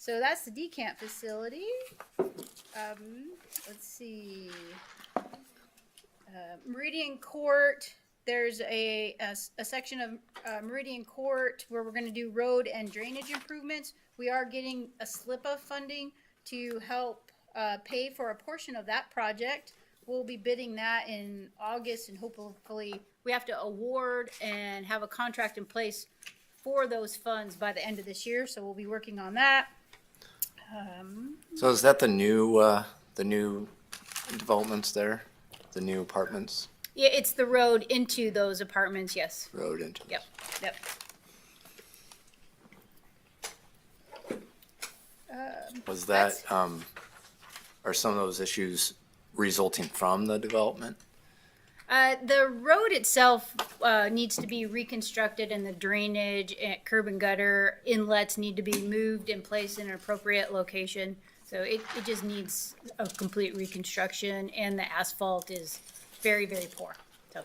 So that's the decant facility. Let's see. Meridian Court. There's a section of Meridian Court where we're going to do road and drainage improvements. We are getting a slip of funding to help pay for a portion of that project. We'll be bidding that in August, and hopefully we have to award and have a contract in place for those funds by the end of this year. So we'll be working on that. So is that the new developments there? The new apartments? Yeah, it's the road into those apartments, yes. Road into. Yep, yep. Was that, are some of those issues resulting from the development? The road itself needs to be reconstructed, and the drainage and curb and gutter inlets need to be moved and placed in an appropriate location. So it just needs a complete reconstruction, and the asphalt is very, very poor. So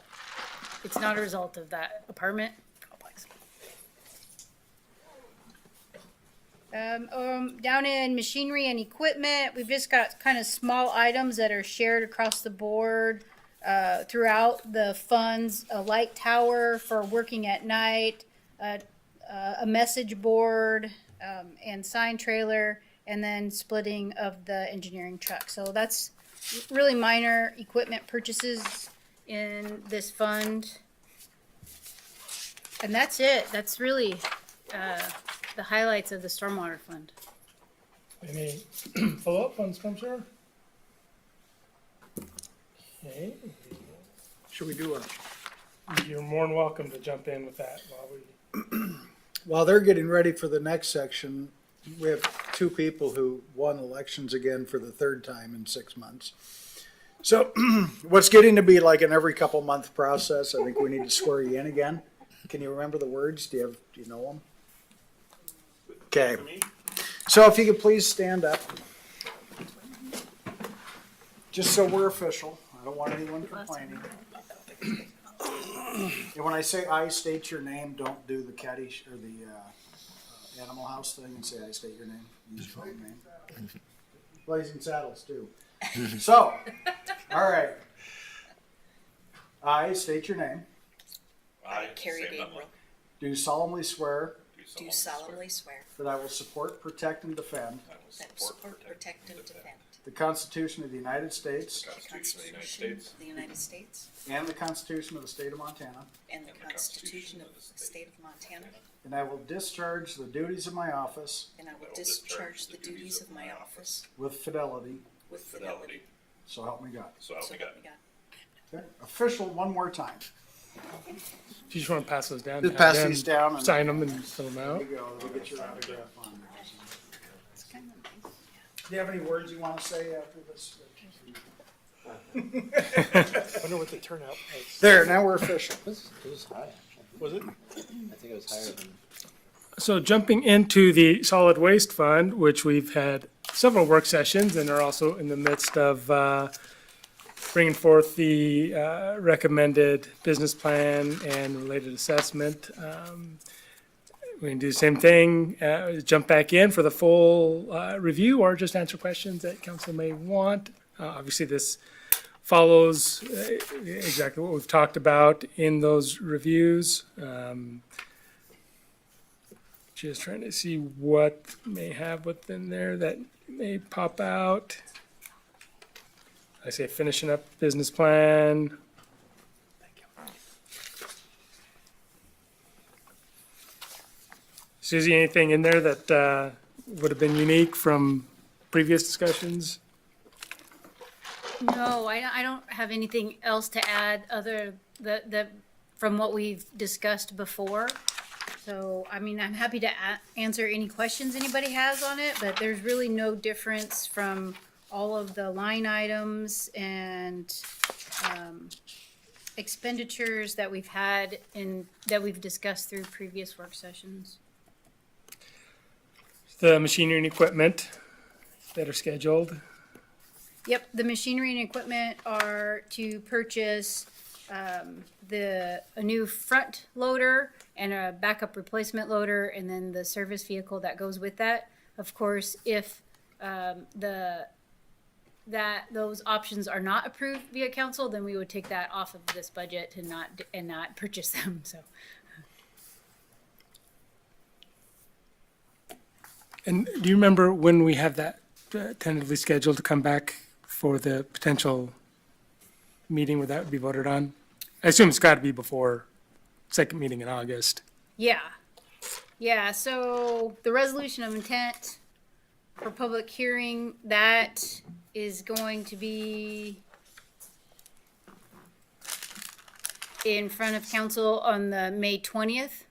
it's not a result of that apartment complex. Down in machinery and equipment, we've just got kind of small items that are shared across the board throughout the funds. A light tower for working at night, a message board, and sign trailer, and then splitting of the engineering truck. So that's really minor equipment purchases in this fund. And that's it. That's really the highlights of the stormwater fund. Any follow-up on storm sewer? Okay, Should we do you're more than welcome to jump in with that while they're getting ready for the next section, we have two people who won elections again for the third time in 6 months. So what's getting to be like an every couple month process, I think we need to swear you in again. Can you remember the words? Do you know them? Okay. So if you could please stand up. Just so we're official. I don't want anyone complaining. And when I say I state your name, don't do the caddy or the Animal House thing and say I state your name. Use your own name. Blazing Saddles too. So, all right. I state your name. I, Carrie Gabriel, Do solemnly swear do solemnly swear that I will support, protect, and defend that I will support, protect, and defend the Constitution of the United States the Constitution of the United States and the Constitution of the State of Montana, and the Constitution of the State of Montana, and I will discharge the duties of my office and I will discharge the duties of my office with fidelity. with fidelity. So help me God. So help me God. Okay. Official one more time. if you just want to pass those down. Just have pass them these down and Sign them and fill them there out. you go. We'll get your autograph on there. It's kind of nice. Do you have any words you want to say after this? I wonder what the turnout was. There, now we're official. It was high, actually. Was it? I think it was higher than. So jumping into the solid waste fund, which we've had several work sessions and are also in the midst of bringing forth the recommended business plan and related assessment. We can do the same thing, jump back in for the full review or just answer questions that council may want. Obviously, this follows exactly what we've talked about in those reviews. Just trying to see what may have within there that may pop out. I say finishing up business plan. Susie, anything in there that would have been unique from previous discussions? No, I don't have anything else to add other from what we've discussed before. So, I mean, I'm happy to answer any questions anybody has on it, but there's really no difference from all of the line items and expenditures that we've had that we've discussed through previous work sessions. The machinery and equipment that are scheduled. Yep, the machinery and equipment are to purchase a new front loader and a backup replacement loader, and then the service vehicle that goes with that. Of course, if those options are not approved via council, then we would take that off of this budget and not purchase them. So And do you remember when we have that tentatively scheduled to come back for the potential meeting where that would be voted on? I assume it's got to be before second meeting in August. yeah. So the resolution of intent for public hearing, that is going to be in front of council on the May 20th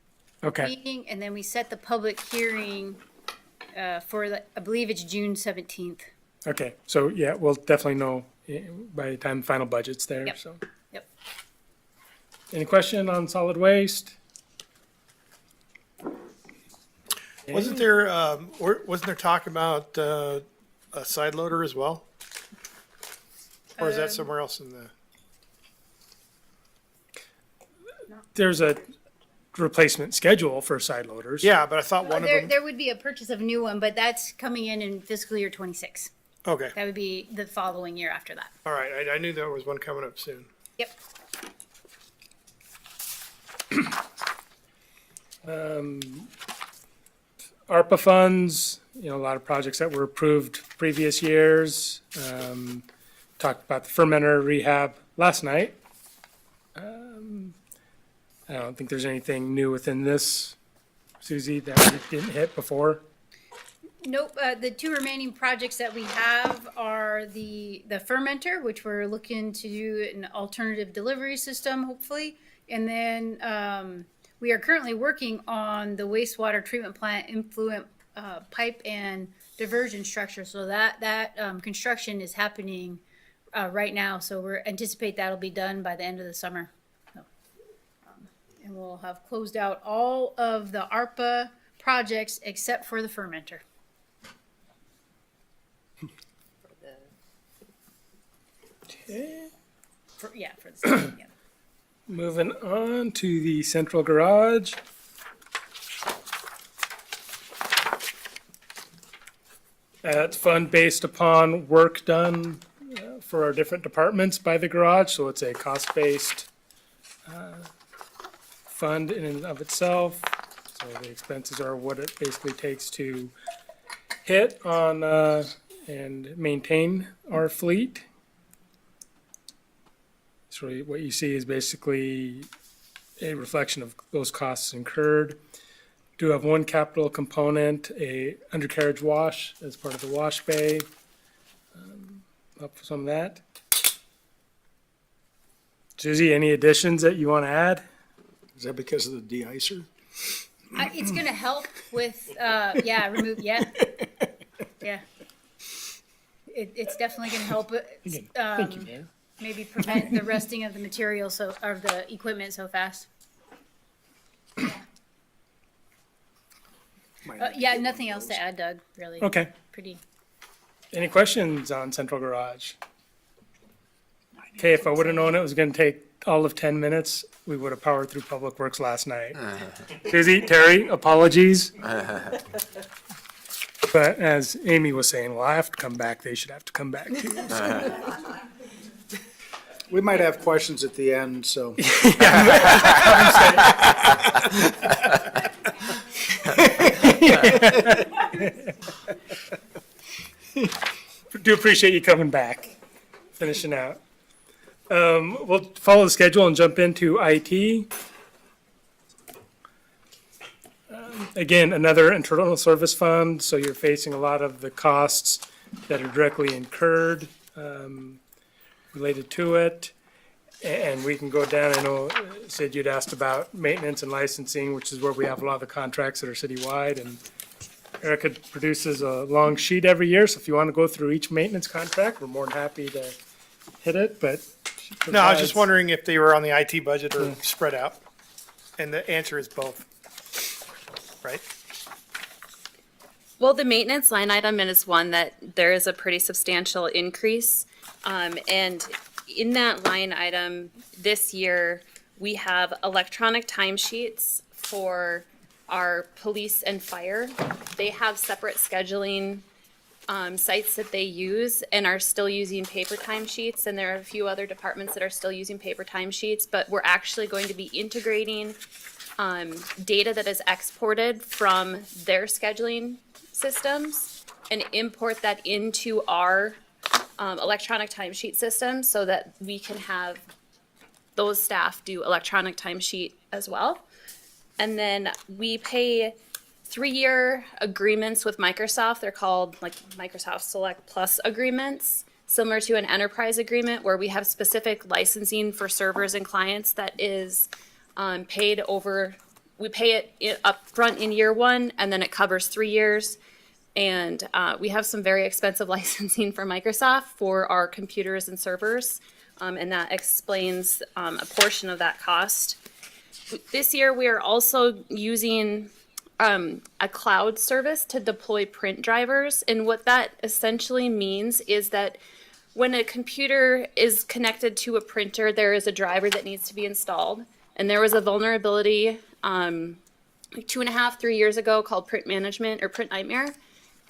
Okay, meeting, and then we set the public hearing for I believe it's June 17th. okay. So, yeah, we'll definitely know by the time the final budget's there, Yep. so. Yep. Any question on solid waste? Wasn't there talk about a side loader as well? Or is that somewhere else in the? There's a replacement schedule for side loaders. Yeah, but I thought one of them. There would be a purchase of a new one, but that's coming in fiscal year 26. Okay, That would be the following year after that. all right. I knew there was one coming up soon. Yep. ARPA funds, a lot of projects that were approved previous years. Talked about the fermenter rehab last night. I don't think there's anything new within this, Susie, that we didn't hit before. Nope, the two remaining projects that we have are the fermenter, which we're looking to do an alternative delivery system, hopefully. And then, we are currently working on the wastewater treatment plant influent, pipe and diversion structure. So that construction is happening, right now. So we're anticipate that'll be done by the end of the summer. So, and we'll have closed out all of the ARPA projects except for the fermenter. For the second, yeah. Moving on to the central garage. It's fund based upon work done for our different departments by the garage, so it's a cost-based fund in and of itself. So the expenses are what it basically takes to hit on and maintain our fleet. So what you see is basically a reflection of those costs incurred. Do have one capital component, a undercarriage wash as part of the wash bay. Up for some of that. Susie, any additions that you want to add? Is that because of the de-icer? It's gonna help with, remove, yeah. It's definitely gonna help, Thank you, Mayor. maybe prevent the rusting of the material of the equipment so fast. Nothing else to add, Doug, really. Okay. Pretty. Any questions on central garage? Okay, if I would have known it was gonna take all of 10 minutes, we would have powered through Public Works last night. Susie, Terry, apologies. But as Amy was saying, well, I have to come back, they should have to come back too. We might have questions at the end, so. Do appreciate you coming back, finishing out. We'll follow the schedule and jump into IT. Again, another internal service fund, so you're facing a lot of the costs that are directly incurred related to it. And we can go down, I know, Sid, you'd asked about maintenance and licensing, which is where we have a lot of the contracts that are citywide, and Erica produces a long sheet every year, so if you want to go through each maintenance contract, we're more than happy to hit it, but. she No, I was just provides- wondering if they were on the IT budget or spread out. And the answer is both. Right? Well, the maintenance line item is one that there is a pretty substantial increase. And in that line item, this year, we have electronic timesheets for our police and fire. They have separate scheduling sites that they use and are still using paper timesheets, and there are a few other departments that are still using paper timesheets, but we're actually going to be integrating data that is exported from their scheduling systems and import that into our electronic timesheet system so that we can have those staff do electronic timesheet as well. And then we pay 3-year agreements with Microsoft. They're called like Microsoft Select Plus agreements, similar to an enterprise agreement where we have specific licensing for servers and clients that is paid over. We pay it up front in year 1, and then it covers 3 years. And we have some very expensive licensing for Microsoft for our computers and servers, and that explains a portion of that cost. This year, we are also using a cloud service to deploy print drivers. And what that essentially means is that when a computer is connected to a printer, there is a driver that needs to be installed. And there was a vulnerability like 2.5, 3 years ago called Print Management or Print Nightmare.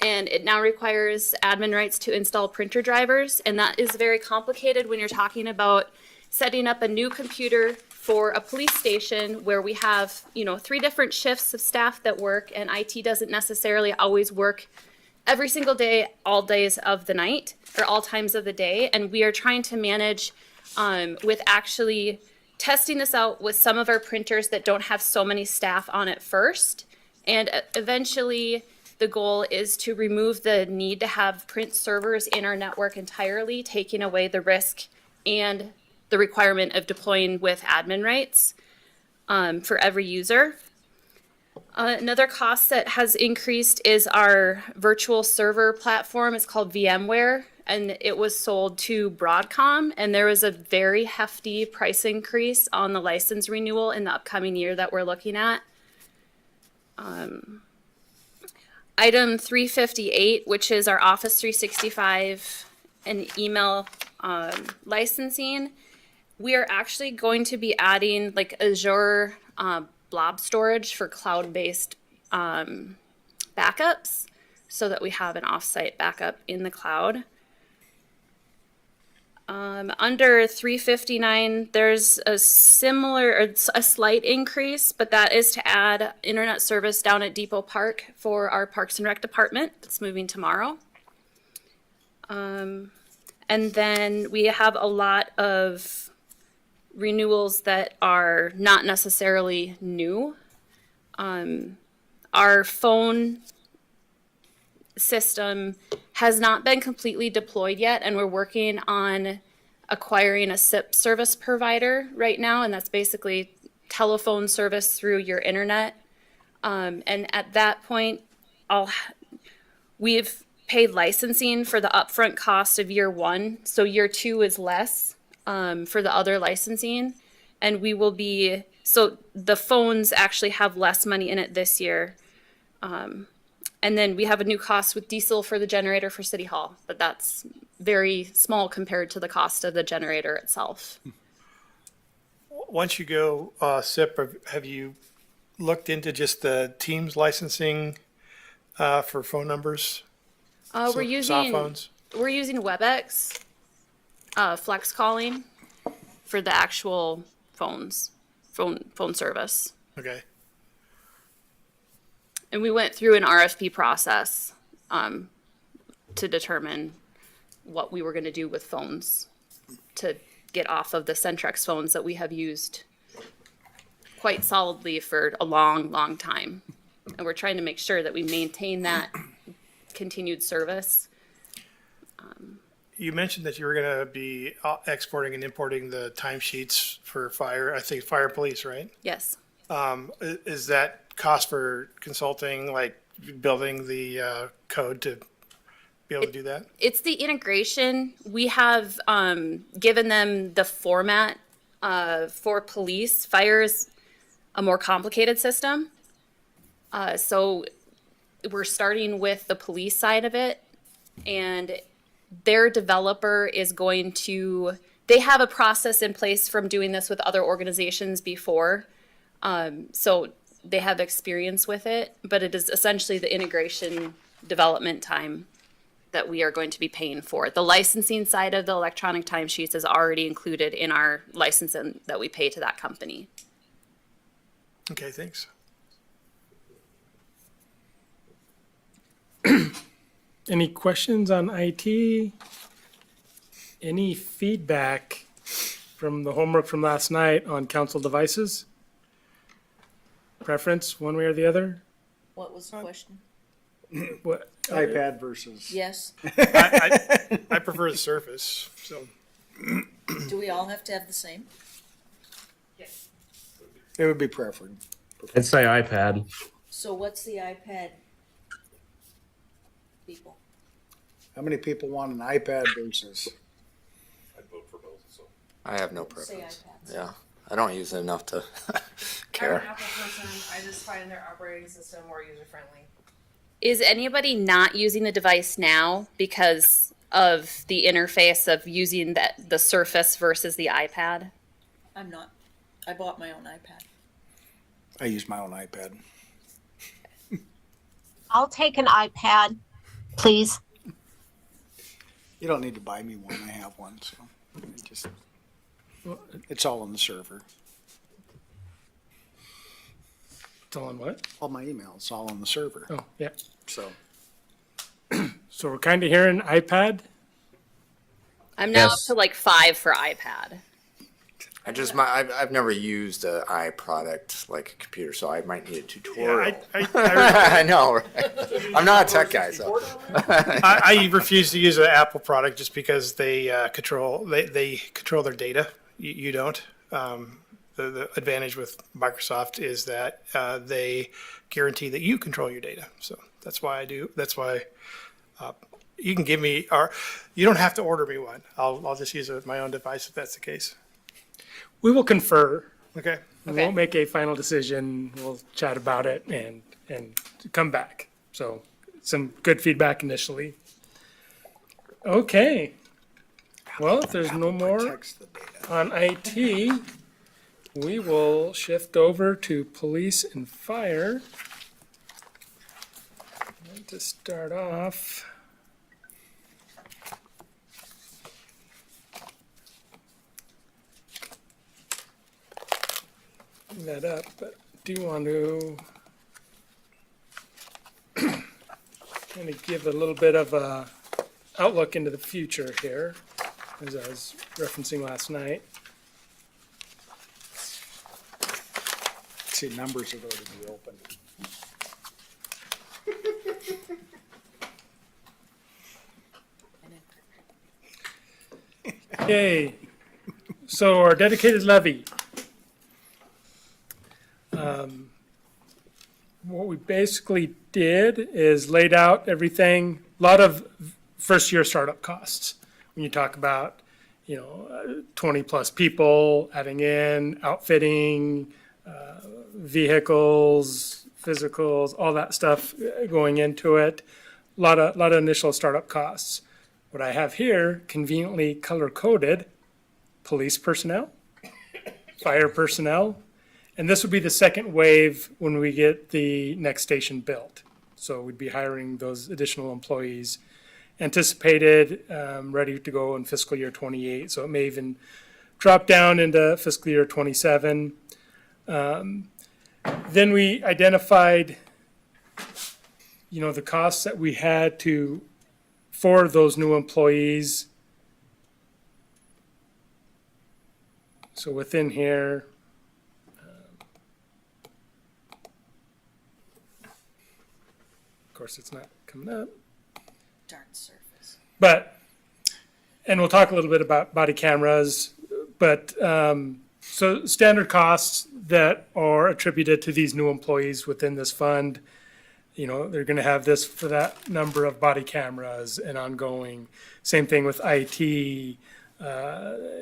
And it now requires admin rights to install printer drivers. And that is very complicated when you're talking about setting up a new computer for a police station where we have, 3 different shifts of staff that work, and IT doesn't necessarily always work every single day, all days of the night, or all times of the day. And we are trying to manage with actually testing this out with some of our printers that don't have so many staff on it first. And eventually, the goal is to remove the need to have print servers in our network entirely, taking away the risk and the requirement of deploying with admin rights for every user. Another cost that has increased is our virtual server platform. It's called VMware, and it was sold to Broadcom, and there was a very hefty price increase on the license renewal in the upcoming year that we're looking at. Item 358, which is our Office 365 and email licensing, we are actually going to be adding like Azure blob storage for cloud-based backups so that we have an offsite backup in the cloud. Under 359, there's a slight increase, but that is to add internet service down at Depot Park for our Parks and Rec department. That's moving tomorrow. And then we have a lot of renewals that are not necessarily new. Our phone system has not been completely deployed yet, and we're working on acquiring a SIP service provider right now, and that's basically telephone service through your internet. And at that point, we've paid licensing for the upfront cost of year 1, so year 2 is less for the other licensing, and we will be, so the phones actually have less money in it this year. And then we have a new cost with diesel for the generator for City Hall, but that's very small compared to the cost of the generator itself. Once you go SIP, have you looked into just the Teams licensing for phone numbers? We're Soft using phones? WebEx, flex calling for the actual phone service. Okay. And we went through an RFP process to determine what we were going to do with phones to get off of the Centrex phones that we have used quite solidly for a long, long time. And we're trying to make sure that we maintain that continued service. You mentioned that you were going to be exporting and importing the timesheets for fire, I think fire police, right? Yes. Is that cost for consulting, like building the code to be able to do that? It's the integration. We have given them the format for police. Fire is a more complicated system. So we're starting with the police side of it, and their developer is going to, they have a process in place from doing this with other organizations before. So they have experience with it, but it is essentially the integration development time that we are going to be paying for. The licensing side of the electronic timesheets is already included in our licensing that we pay to that company. Okay, thanks. Any questions on IT? Any feedback from the homework from last night on council devices? Preference, one way or the other? What was the question? What? iPad versus. Yes. I prefer the Surface, so. Do we all have to have the same? It would be preferred. I'd say iPad. So what's the iPad? People. How many people want an iPad versus? I have no Say preference. iPads. Yeah, I don't use it enough to I'm an care. Apple person. I just find their operating system more user friendly. Is anybody not using the device now because of the interface of using the Surface versus the iPad? I'm not. I bought my own iPad. I use my own iPad. I'll take an iPad, please. You don't need to buy me one. I have one, so it's all on the server. It's all on what? All my emails, all on the server. Oh, yeah. So So we're kind of hearing iPad. I'm now up Yes. to like 5 for iPad. I've never used an product like a computer, so I might need a Yeah, tutorial. I I know, right? I'm not a tech guy, so. I refuse to use an Apple product just because they control their data. You don't. The advantage with Microsoft is that they guarantee that you control your data. So that's why I do. That's why you can give me, or you don't have to order me one. I'll just use my own device if that's the case. We will confer. Okay. We Okay. won't make a final decision. We'll chat about it and come back. So some good feedback initially. Okay. Well, if there's no more protects the data. on IT, we will shift over to police and fire. And to start off, bring that up, but do want to kind of give a little bit of a outlook into the future here, as I was referencing last night. See, numbers have already been opened. Okay, so our dedicated levy. What we basically did is laid out everything, a lot of first-year startup costs. When you talk about, 20-plus people adding in, outfitting, vehicles, physicals, all that stuff going into it. A lot of initial startup costs. What I have here, conveniently color-coded, police personnel, fire personnel, and this would be the second wave when we get the next station built. So we'd be hiring those additional employees, anticipated, ready to go in fiscal year '28. So it may even drop down into fiscal year '27. Then we identified, the costs that we had for those new employees. So within here, of course, it's not coming up, Darn Surface. but, and we'll talk a little bit about body cameras, but, so standard costs that are attributed to these new employees within this fund, they're gonna have this for that number of body cameras and ongoing. Same thing with IT,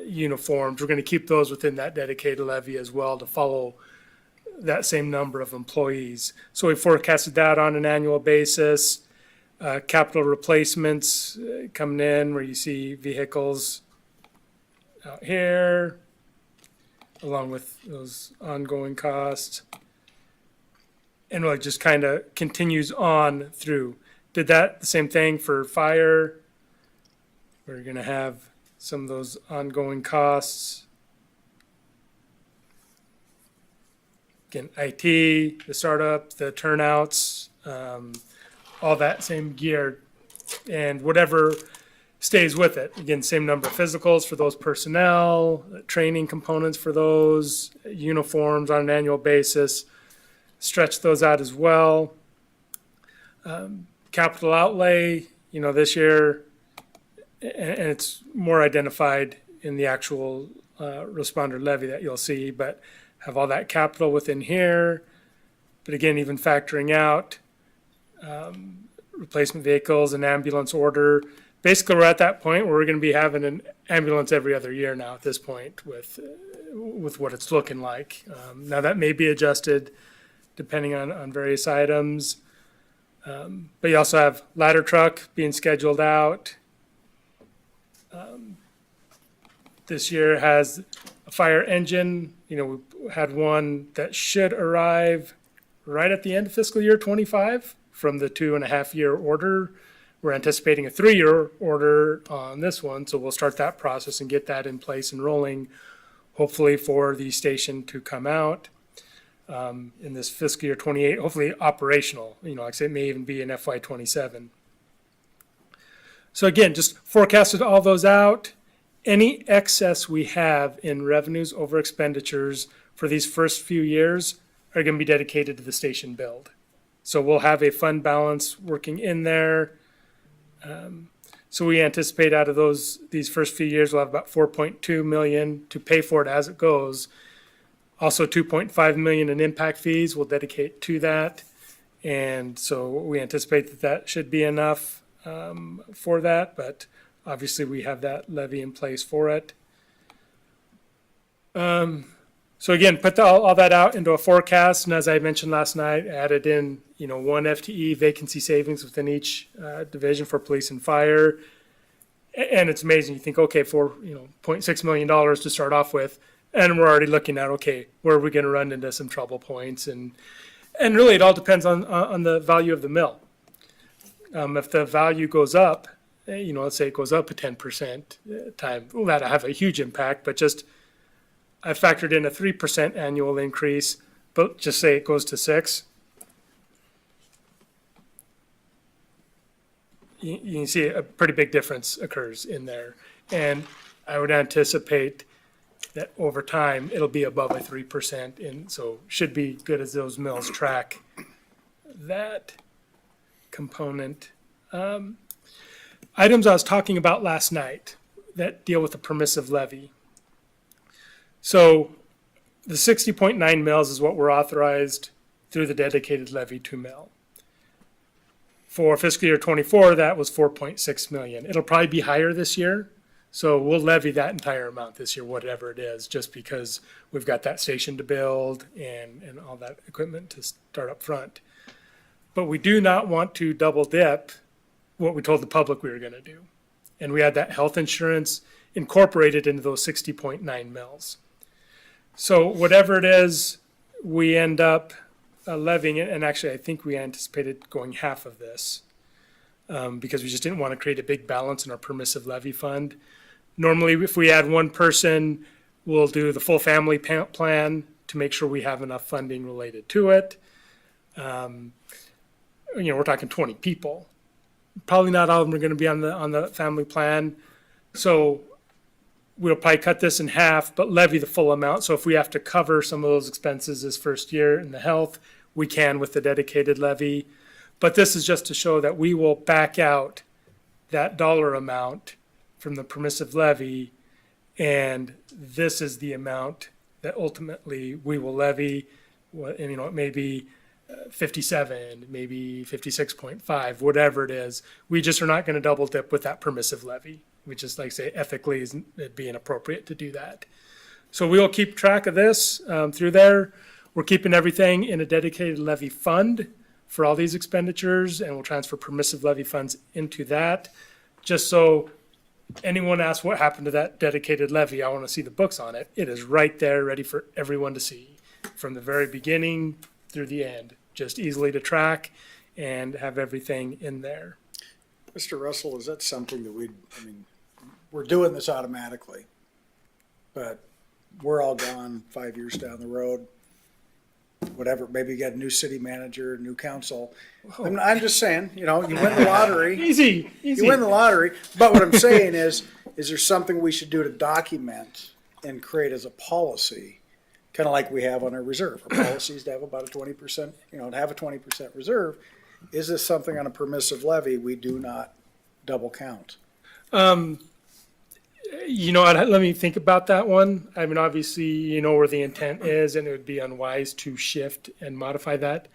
uniforms. We're gonna keep those within that dedicated levy as well to follow that same number of employees. So we forecasted that on an annual basis. Capital replacements coming in where you see vehicles out here, along with those ongoing costs. and it just kind of continues on through. Did that the same thing for fire. We're going to have some of those ongoing costs. Again, IT, the startup, the turnouts, all that same gear, and whatever stays with it. Again, same number of physicals for those personnel, training components for those, uniforms on an annual basis. Stretch those out as well. Capital outlay, this year, and it's more identified in the actual responder levy that you'll see, but have all that capital within here. But again, even factoring out replacement vehicles and ambulance order. Basically, we're at that point where we're going to be having an ambulance every other year now at this point with what it's looking like. Now that may be adjusted depending on various items. But you also have ladder truck being scheduled out. This year has a fire engine. We had one that should arrive right at the end of fiscal year 25 from the 2.5-year order. We're anticipating a 3-year order on this one, so we'll start that process and get that in place and rolling, hopefully for the station to come out in this fiscal year 28, hopefully operational. Like I say, it may even be in FY 27. So again, just forecasted all those out. Any excess we have in revenues over expenditures for these first few years are going to be dedicated to the station build. So we'll have a fund balance working in there. So we anticipate out of these first few years, we'll have about 4.2 million to pay for it as it goes. Also 2.5 million in impact fees we'll dedicate to that. And so we anticipate that should be enough for that, but obviously we have that levy in place for it. So again, put all that out into a forecast, and as I mentioned last night, added in 1 FTE vacancy savings within each division for police and fire. And it's amazing. You think, okay, for $0.6 million to start off with, and we're already looking at, okay, where are we going to run into some trouble points? And really, it all depends on the value of the mill. If the value goes up, let's say it goes up a 10% time, well, that'll have a huge impact. But just I factored in a 3% annual increase, but just say it goes to 6%. You can see a pretty big difference occurs in there. And I would anticipate that over time, it'll be above a 3%. And so should be good as those mills track that component. Items I was talking about last night that deal with the permissive levy. So the 60.9 mils is what we're authorized through the dedicated levy to mill. For fiscal year 24, that was 4.6 million. It'll probably be higher this year. So we'll levy that entire amount this year, whatever it is, just because we've got that station to build and all that equipment to start up front. But we do not want to double dip what we told the public we were going to do. And we had that health insurance incorporated into those 60.9 mils. So whatever it is, we end up levying it, and actually I think we anticipated going half of this because we just didn't want to create a big balance in our permissive levy fund. Normally, if we add one person, we'll do the full family plan to make sure we have enough funding related to it. We're talking 20 people. Probably not all of them are going to be on the family plan. So we'll probably cut this in half, but levy the full amount. So if we have to cover some of those expenses this first year in the health, we can with the dedicated levy. But this is just to show that we will back out that dollar amount from the permissive levy, and this is the amount that ultimately we will levy. And, it may be 57, maybe 56.5, whatever it is. We just are not going to double dip with that permissive levy. We just, like I say, ethically it'd be inappropriate to do that. So we will keep track of this through there. We're keeping everything in a dedicated levy fund for all these expenditures, and we'll transfer permissive levy funds into that. Just so anyone asks what happened to that dedicated levy, I want to see the books on it. It is right there, ready for everyone to see from the very beginning through the end. just easily to track and have everything in there. Mr. Russell, is that something that we're doing this automatically, but we're all gone 5 years down the road, whatever, maybe you got a new city manager, new council. I'm just saying, you win the lottery. Easy. You win the lottery, but what I'm saying is there something we should do to document and create as a policy, kind of like we have on our reserve? Our policy is to have about a 20%, to have a 20% reserve. Is this something on a permissive levy we do not double count? Let me think about that one. I mean, obviously, you know where the intent is, and it would be unwise to shift and modify that.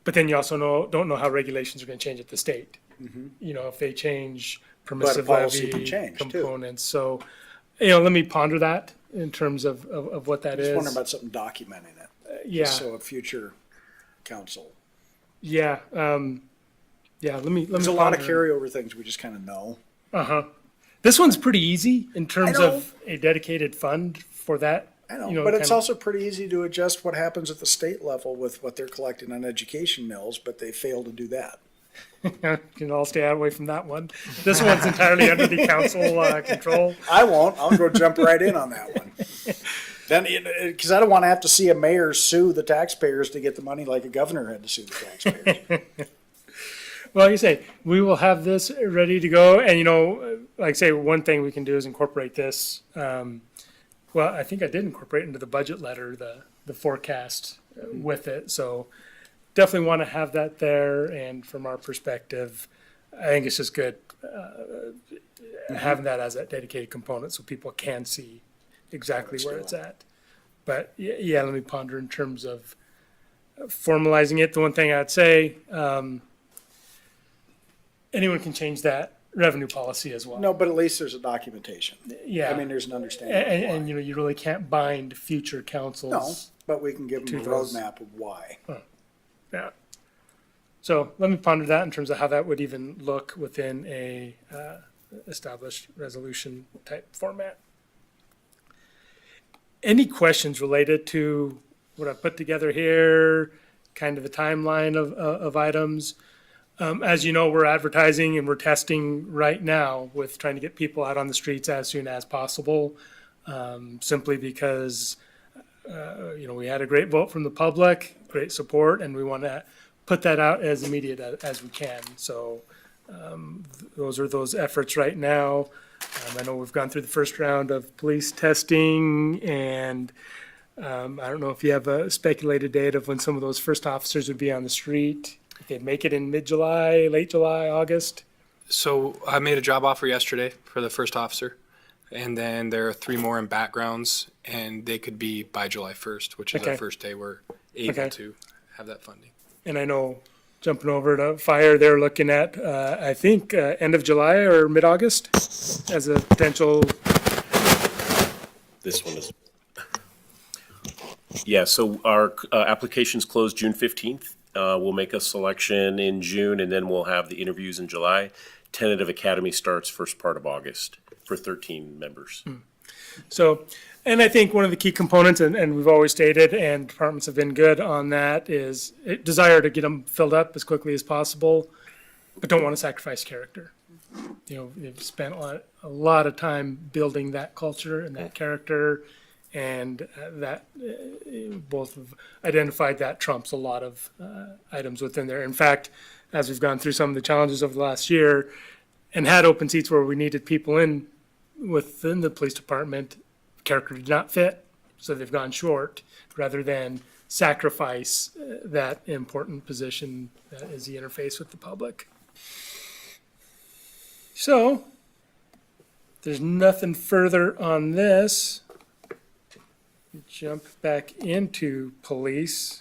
But then you also don't know how regulations are going to change at the state. If they change permissive policy levy can change, too. components. So, let me ponder that in terms of what that is. Just wondering about something documenting it. Yeah. So a future council. Yeah. Let me. There's a lot of carryover things we just kind of know. This one's pretty easy in terms know. of a dedicated fund for that. I know, but it's also pretty easy to adjust what happens at the state level with what they're collecting on education mills, but they fail to do that. You can all stay away from that one. This one's entirely under the council control. I won't. I'll go jump right in on that one. Then, because I don't want to have to see a mayor sue the taxpayers to get the money like a governor had to sue the taxpayers. Well, you say, we will have this ready to go. And, like I say, one thing we can do is incorporate this. Well, I think I did incorporate into the budget letter, the forecast with it. So definitely want to have that there. And from our perspective, I think it's just good having that as a dedicated component so people can see exactly where it's at. But yeah, let me ponder in terms of formalizing it. The one thing I'd say, anyone can change that revenue policy as well. No, but at least there's a documentation. Yeah. I mean, there's an understanding And, of why. and you really can't bind future No, councils. but we can give them a to those. roadmap of why. Yeah. So let me ponder that in terms of how that would even look within a established resolution type format. Any questions related to what I've put together here, kind of the timeline of items? As you know, we're advertising and we're testing right now with trying to get people out on the streets as soon as possible, simply because, we had a great vote from the public, great support, and we want to put that out as immediate as we can. So those are those efforts right now. I know we've gone through the first round of police testing, and I don't know if you have a speculated date of when some of those first officers would be on the street. If they'd make it in mid-July, late July, August. So I made a job offer yesterday for the first officer, and then there are 3 more in backgrounds, and they could be by July 1st, which is Okay. our first day we're able Okay. to have that funding. And I know, jumping over to fire, they're looking at, I think, end of July or mid-August as a potential. This one is. Yeah, so our applications close June 15th. We'll make a selection in June, and then we'll have the interviews in July. Tentative academy starts first part of August for 13 members. So, and I think one of the key components, and we've always stated, and departments have been good on that, is a desire to get them filled up as quickly as possible, but don't want to sacrifice character. They've spent a lot of time building that culture and that character, and that both have identified that trumps a lot of items within there. In fact, as we've gone through some of the challenges over the last year and had open seats where we needed people in within the police department, character did not fit, so they've gone short rather than sacrifice that important position that is the interface with the public. So, there's nothing further on this. Jump back into police.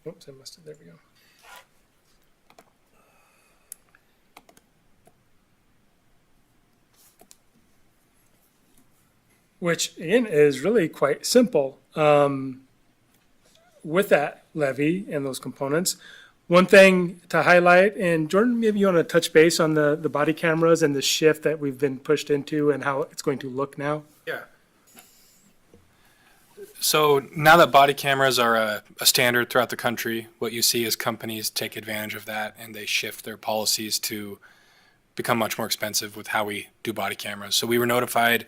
Oops, there we go. Which, again, is really quite simple. With that levy and those components, one thing to highlight, and Jordan, maybe you want to touch base on the body cameras and the shift that we've been pushed into and how it's going to look now? Yeah. So now that body cameras are a standard throughout the country, what you see is companies take advantage of that and they shift their policies to become much more expensive with how we do body cameras. So we were notified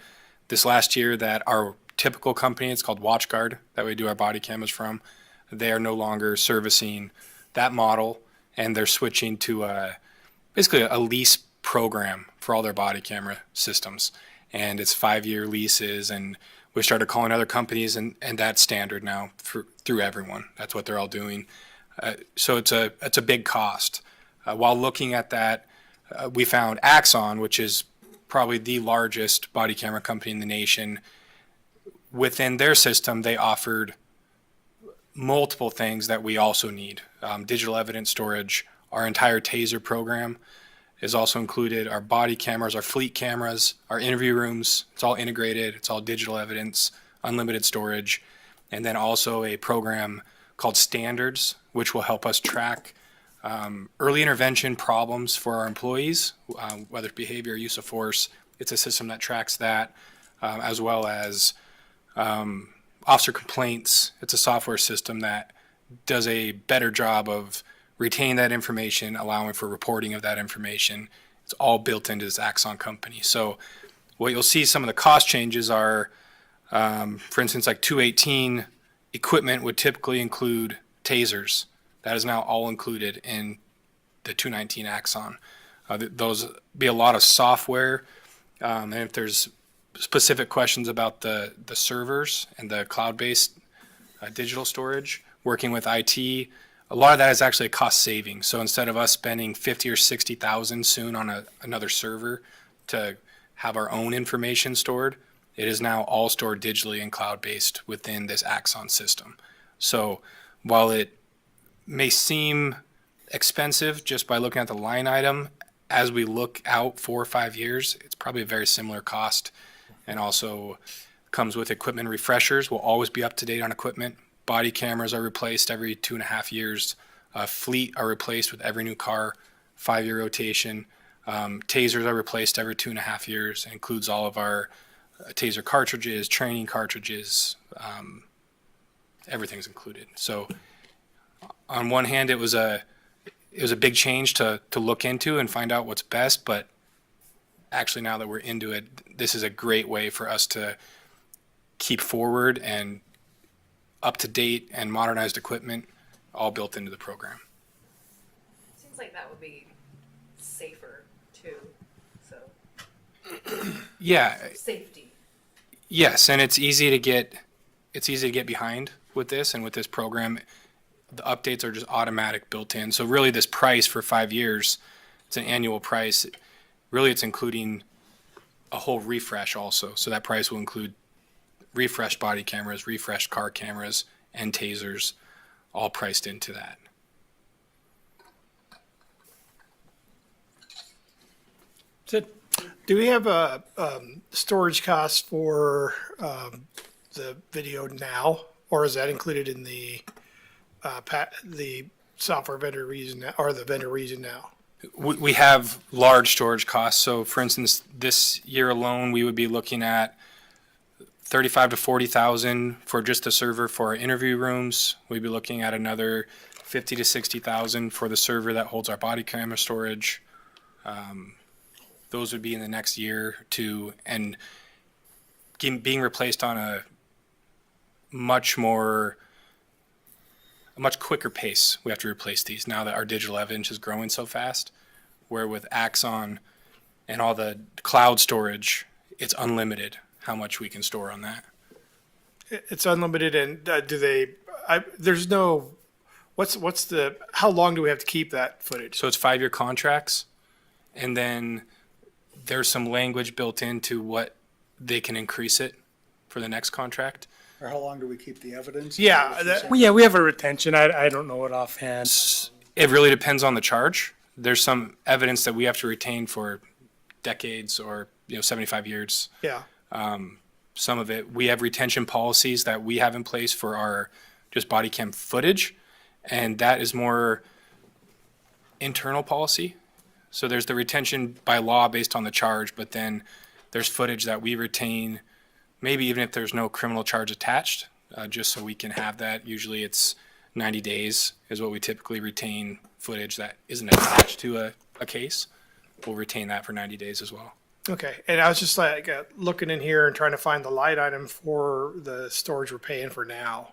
this last year that our typical company, it's called WatchGuard, that we do our body cameras from, they are no longer servicing that model, and they're switching to basically a lease program for all their body camera systems. And it's 5-year leases, and we started calling other companies, and that's standard now through everyone. That's what they're all doing. So it's a big cost. While looking at that, we found Axon, which is probably the largest body camera company in the nation. Within their system, they offered multiple things that we also need. Digital evidence storage, our entire TASER program is also included, our body cameras, our fleet cameras, our interview rooms, it's all integrated, it's all digital evidence, unlimited storage, and then also a program called Standards, which will help us track early intervention problems for our employees, whether it's behavior or use of force. It's a system that tracks that, as well as officer complaints. It's a software system that does a better job of retaining that information, allowing for reporting of that information. It's all built into this Axon company. So what you'll see some of the cost changes are, for instance, like 218 equipment would typically include tasers. That is now all included in the 219 Axon. Those be a lot of software, and if there's specific questions about the servers and the cloud-based digital storage, working with IT, a lot of that is actually a cost saving. So instead of us spending 50 or 60,000 soon on another server to have our own information stored, it is now all stored digitally and cloud-based within this Axon system. So while it may seem expensive just by looking at the line item, as we look out 4 or 5 years, it's probably a very similar cost, and also comes with equipment refreshers. We'll always be up to date on equipment. Body cameras are replaced every 2.5 years. Fleet are replaced with every new car, 5-year rotation. Tasers are replaced every 2.5 years. It includes all of our taser cartridges, training cartridges, everything's included. So on one hand, it was a big change to look into and find out what's best, but actually now that we're into it, this is a great way for us to keep forward and up to date and modernized equipment all built into the program. Seems like that would be safer too, so. Yeah. Safety. Yes, and it's easy to get behind with this, and with this program, the updates are just automatic built in. So really this price for 5 years, it's an annual price. Really it's including a whole refresh also. So that price will include refreshed body cameras, refreshed car cameras, and tasers, all priced into that. Do we have a storage cost for the video now, or is that included in the software vendor reason or the vendor reason now? We have large storage costs. So for instance, this year alone, we would be looking at 35 to 40,000 for just the server for our interview rooms. We'd be looking at another 50 to 60,000 for the server that holds our body camera storage. Those would be in the next year or two, and being replaced on a much quicker pace. We have to replace these now that our digital evidence is growing so fast, where with Axon and all the cloud storage, it's unlimited how much we can store on that. It's unlimited, and there's no, how long do we have to keep that footage? So it's 5-year contracts, and then there's some language built into what they can increase it for the next contract. Or how long do we keep the evidence? Yeah, Well, we have a retention. I don't know it offhand. It really depends on the charge. There's some evidence that we have to retain for decades or 75 years. Yeah. Some of it, we have retention policies that we have in place for our just body cam footage, and that is more internal policy. So there's the retention by law based on the charge, but then there's footage that we retain, maybe even if there's no criminal charge attached, just so we can have that. Usually it's 90 days is what we typically retain footage that isn't attached to a case. We'll retain that for 90 days as well. Okay, and I was just like looking in here and trying to find the line item for the storage we're paying for now.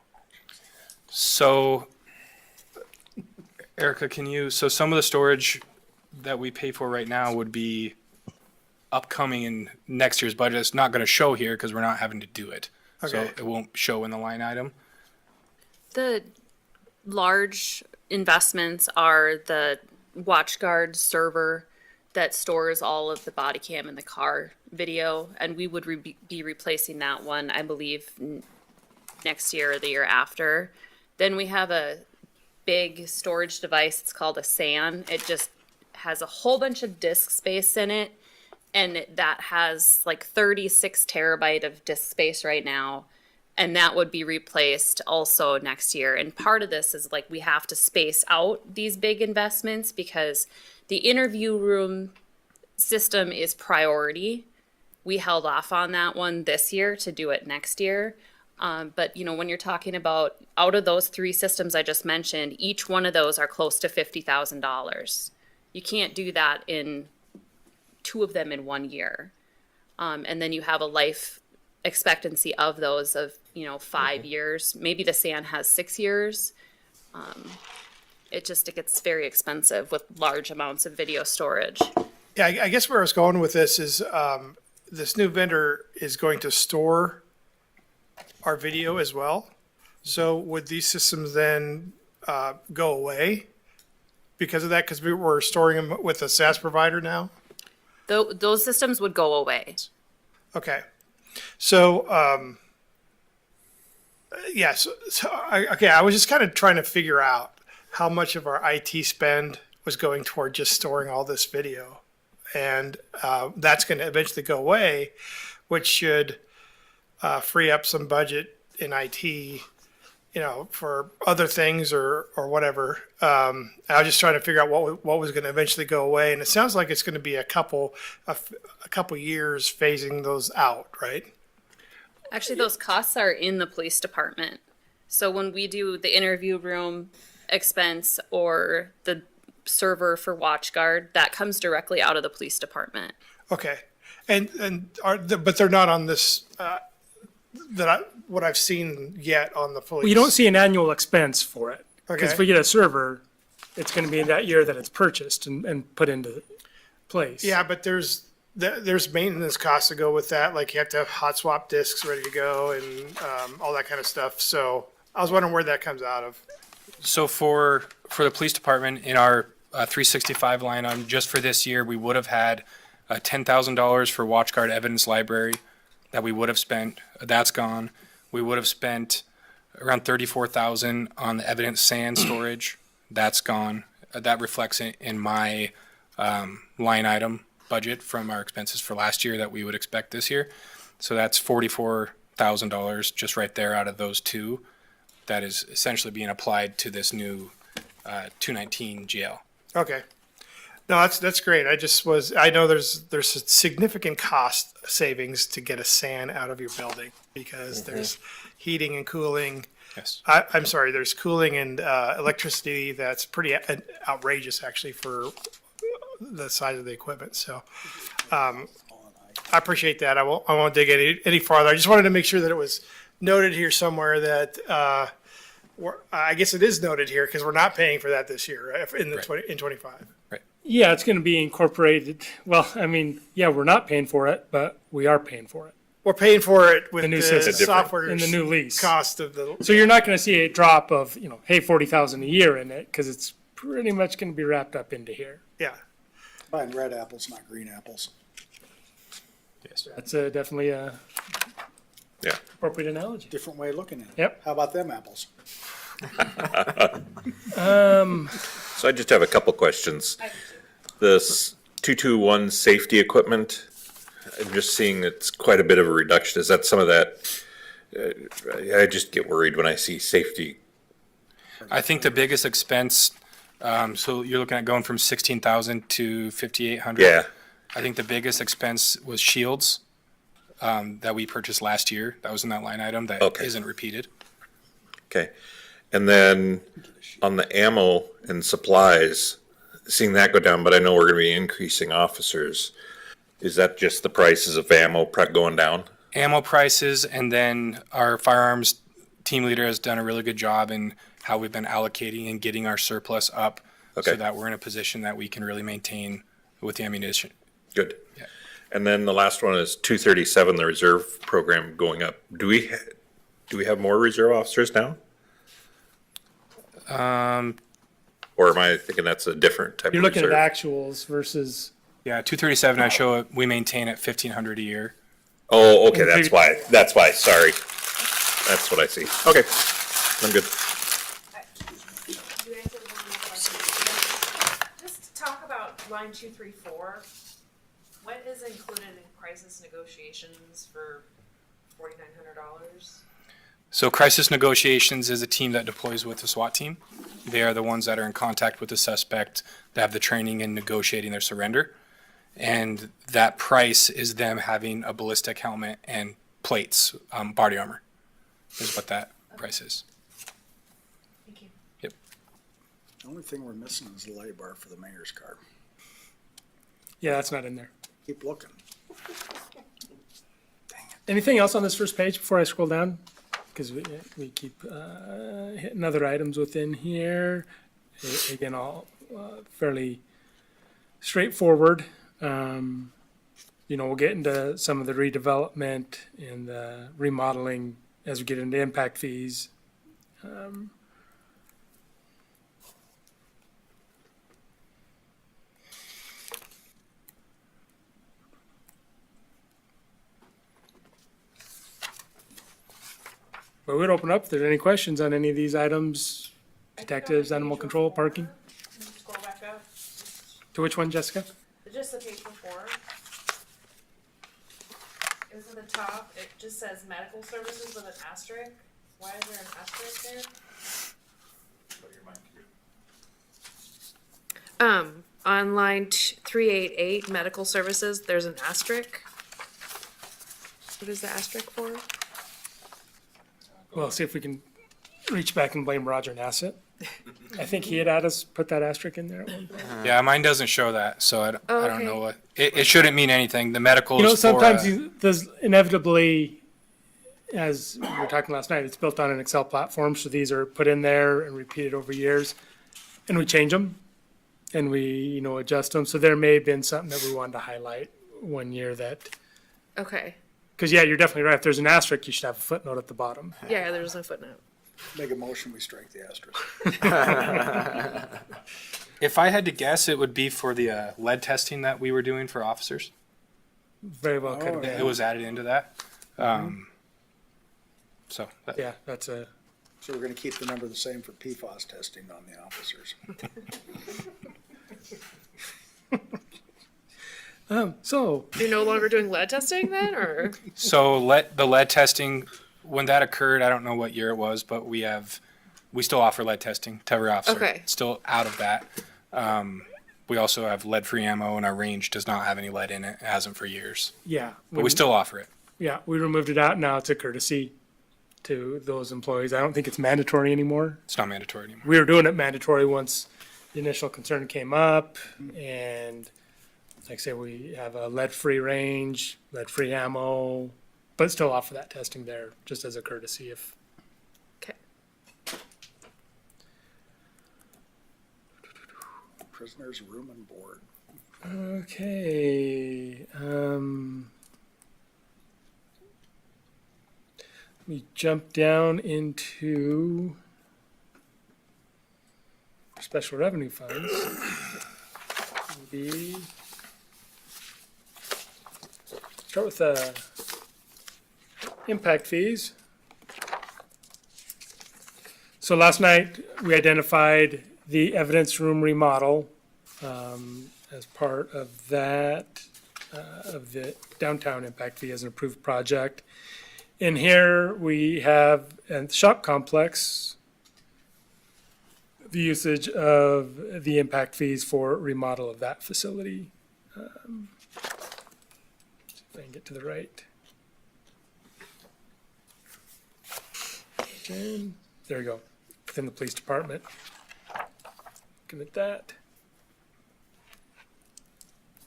So, Erica, so some of the storage that we pay for right now would be upcoming in next year's budget. It's not going to show here because we're not having to do it. So Okay. it won't show in the line item. The large investments are the WatchGuard server that stores all of the body cam in the car video, and we would be replacing that one, I believe, next year or the year after. Then we have a big storage device. It's called a SAN. It just has a whole bunch of disk space in it, and that has like 36 terabyte of disk space right now. And that would be replaced also next year. And part of this is like we have to space out these big investments because the interview room system is priority. We held off on that one this year to do it next year. But you know, when you're talking about out of those 3 systems I just mentioned, each one of those are close to $50,000. You can't do that in 2 of them in 1 year. And then you have a life expectancy of those of, 5 years. Maybe the SAN has 6 years. It gets very expensive with large amounts of video storage. Yeah, I guess where I was going with this is this new vendor is going to store our video as well. So would these systems then go away because of that? Because we're storing them with a SaaS provider now? Those systems would go away. Okay. So, I was just kind of trying to figure out how much of our IT spend was going toward just storing all this video. And that's going to eventually go away, which should free up some budget in IT, for other things or whatever. I was just trying to figure out what was going to eventually go away. And it sounds like it's going to be a couple years phasing those out, right? Actually, those costs are in the police department. So when we do the interview room expense or the server for WatchGuard, that comes directly out of the police department. Okay. But they're not on this, what I've seen yet on the police. Well, you don't see an annual expense for it. Because if Okay. we get a server, it's going to be in that year that it's purchased and put into place. Yeah, but there's maintenance costs to go with that. Like you have to have hot swap disks ready to go and all that kind of stuff. So I was wondering where that comes out of. So for the police department, in our 365 line item, just for this year, we would have had $10,000 for WatchGuard evidence library that we would have spent. That's gone. We would have spent around $34,000 on the evidence SAN storage. That's gone. That reflects in my line item budget from our expenses for last year that we would expect this year. So that's $44,000 just right there out of those 2 that is essentially being applied to this new 219 GL. Okay. No, that's great. I know there's a significant cost savings to get a SAN out of your building because there's heating and cooling. Yes. I'm sorry, there's cooling and electricity that's pretty outrageous actually for the size of the equipment. So I appreciate that. I won't dig any farther. I just wanted to make sure that it was noted here somewhere that I guess it is noted here because we're not paying for that this year, right? In 25. Yeah, it's going to be incorporated. Well, I mean, yeah, we're not paying for it, but we are paying for it. We're paying for it with The new the system. software In the new lease. cost of the. So you're not going to see a drop of, hey, 40,000 a year in it because it's pretty much going to be wrapped up into here. Yeah. Buying red apples, not green apples. Yes. That's definitely a appropriate analogy. Different way of looking at it. Yep. How about them apples? So I just have a couple questions. This 221 safety equipment, I'm just seeing it's quite a bit of a reduction. Is that some of that? I just get worried when I see safety. I think the biggest expense, so you're looking at going from 16,000 to 5,800. Yeah. I think the biggest expense was shields that we purchased last year. That was in that line item that Okay. isn't repeated. Okay. And then on the ammo and supplies, seeing that go down, but I know we're gonna be increasing officers. Is that just the prices of ammo going down? Ammo prices, and then our firearms team leader has done a really good job in how we've been allocating and getting our surplus up so Okay. that we're in a position that we can really maintain with the ammunition. Good. Yeah. And then the last one is 237, the reserve program going up. Do we have more reserve officers now? Or am I thinking that's a different type You're of looking reserve? at actuals versus, Yeah, 237, I show it, we maintain at 1,500 a year. Oh, okay, that's why, sorry. That's what I see. Okay, I'm good. You answered one of my questions. Just talk about line 234. What is included in crisis negotiations for $4,900? So crisis negotiations is a team that deploys with the SWAT team. They are the ones that are in contact with the suspect, that have the training in negotiating their surrender. And that price is them having a ballistic helmet and plates, body armor, is what that price is. Thank you. Yep. The only thing we're missing is the light bar for the mayor's car. yeah, that's not in there. Keep looking. Anything else on this first page before I scroll down? Because we keep hitting other items within here. Again, all fairly straightforward. We'll get into some of the redevelopment and the remodeling as we get into impact fees. But we'd open up if there's any questions on any of these items, detectives, animal control, parking. Scroll back up. To which one, Jessica? Just the page before. It was at the top. It just says medical services with an asterisk. Why is there an asterisk there? On line 388, medical services, there's an asterisk. What is the asterisk for? Well, see if we can reach back and blame Roger Nassett. I think he had us put that asterisk in there at one point. Yeah, mine doesn't show that, so I don't okay. know what, it shouldn't mean anything. The medical is for, sometimes there's inevitably, as we were talking last night, it's built on an Excel platform, so these are put in there and repeated over years. And we change them and we, adjust them. So there may have been something that we wanted to highlight one year that, Okay. because yeah, you're definitely right. If there's an asterisk, you should have a footnote at the bottom. Yeah, there's no footnote. Make a motion, we strike the asterisk. if I had to guess, it would be for the lead testing that we were doing for officers. Very well could have been. It was added into that. So, that- Yeah, that's a, So we're gonna keep the number the same for PFAS testing on the officers. so, You're no longer doing lead testing then, or? So the lead testing, when that occurred, I don't know what year it was, but we still offer lead testing to every officer. Okay. Still out of that. We also have lead-free ammo, and our range does not have any lead in it. It hasn't for years, yeah. but we still offer it. Yeah, we removed it out. Now it's a courtesy to those employees. I don't think it's mandatory anymore. It's not mandatory anymore. We were doing it mandatory once the initial concern came up, and like I say, we have a lead-free range, lead-free ammo, but still offer that testing there just as a courtesy if. Okay. Prisoners, room and board. Okay, we jump down into special revenue funds. Maybe start with impact fees. So last night, we identified the evidence room remodel as part of that, of the downtown impact fee as an approved project. In here, we have a shop complex, the usage of the impact fees for remodel of that facility. See if I can get to the right. And there you go, within the police department. Looking at that.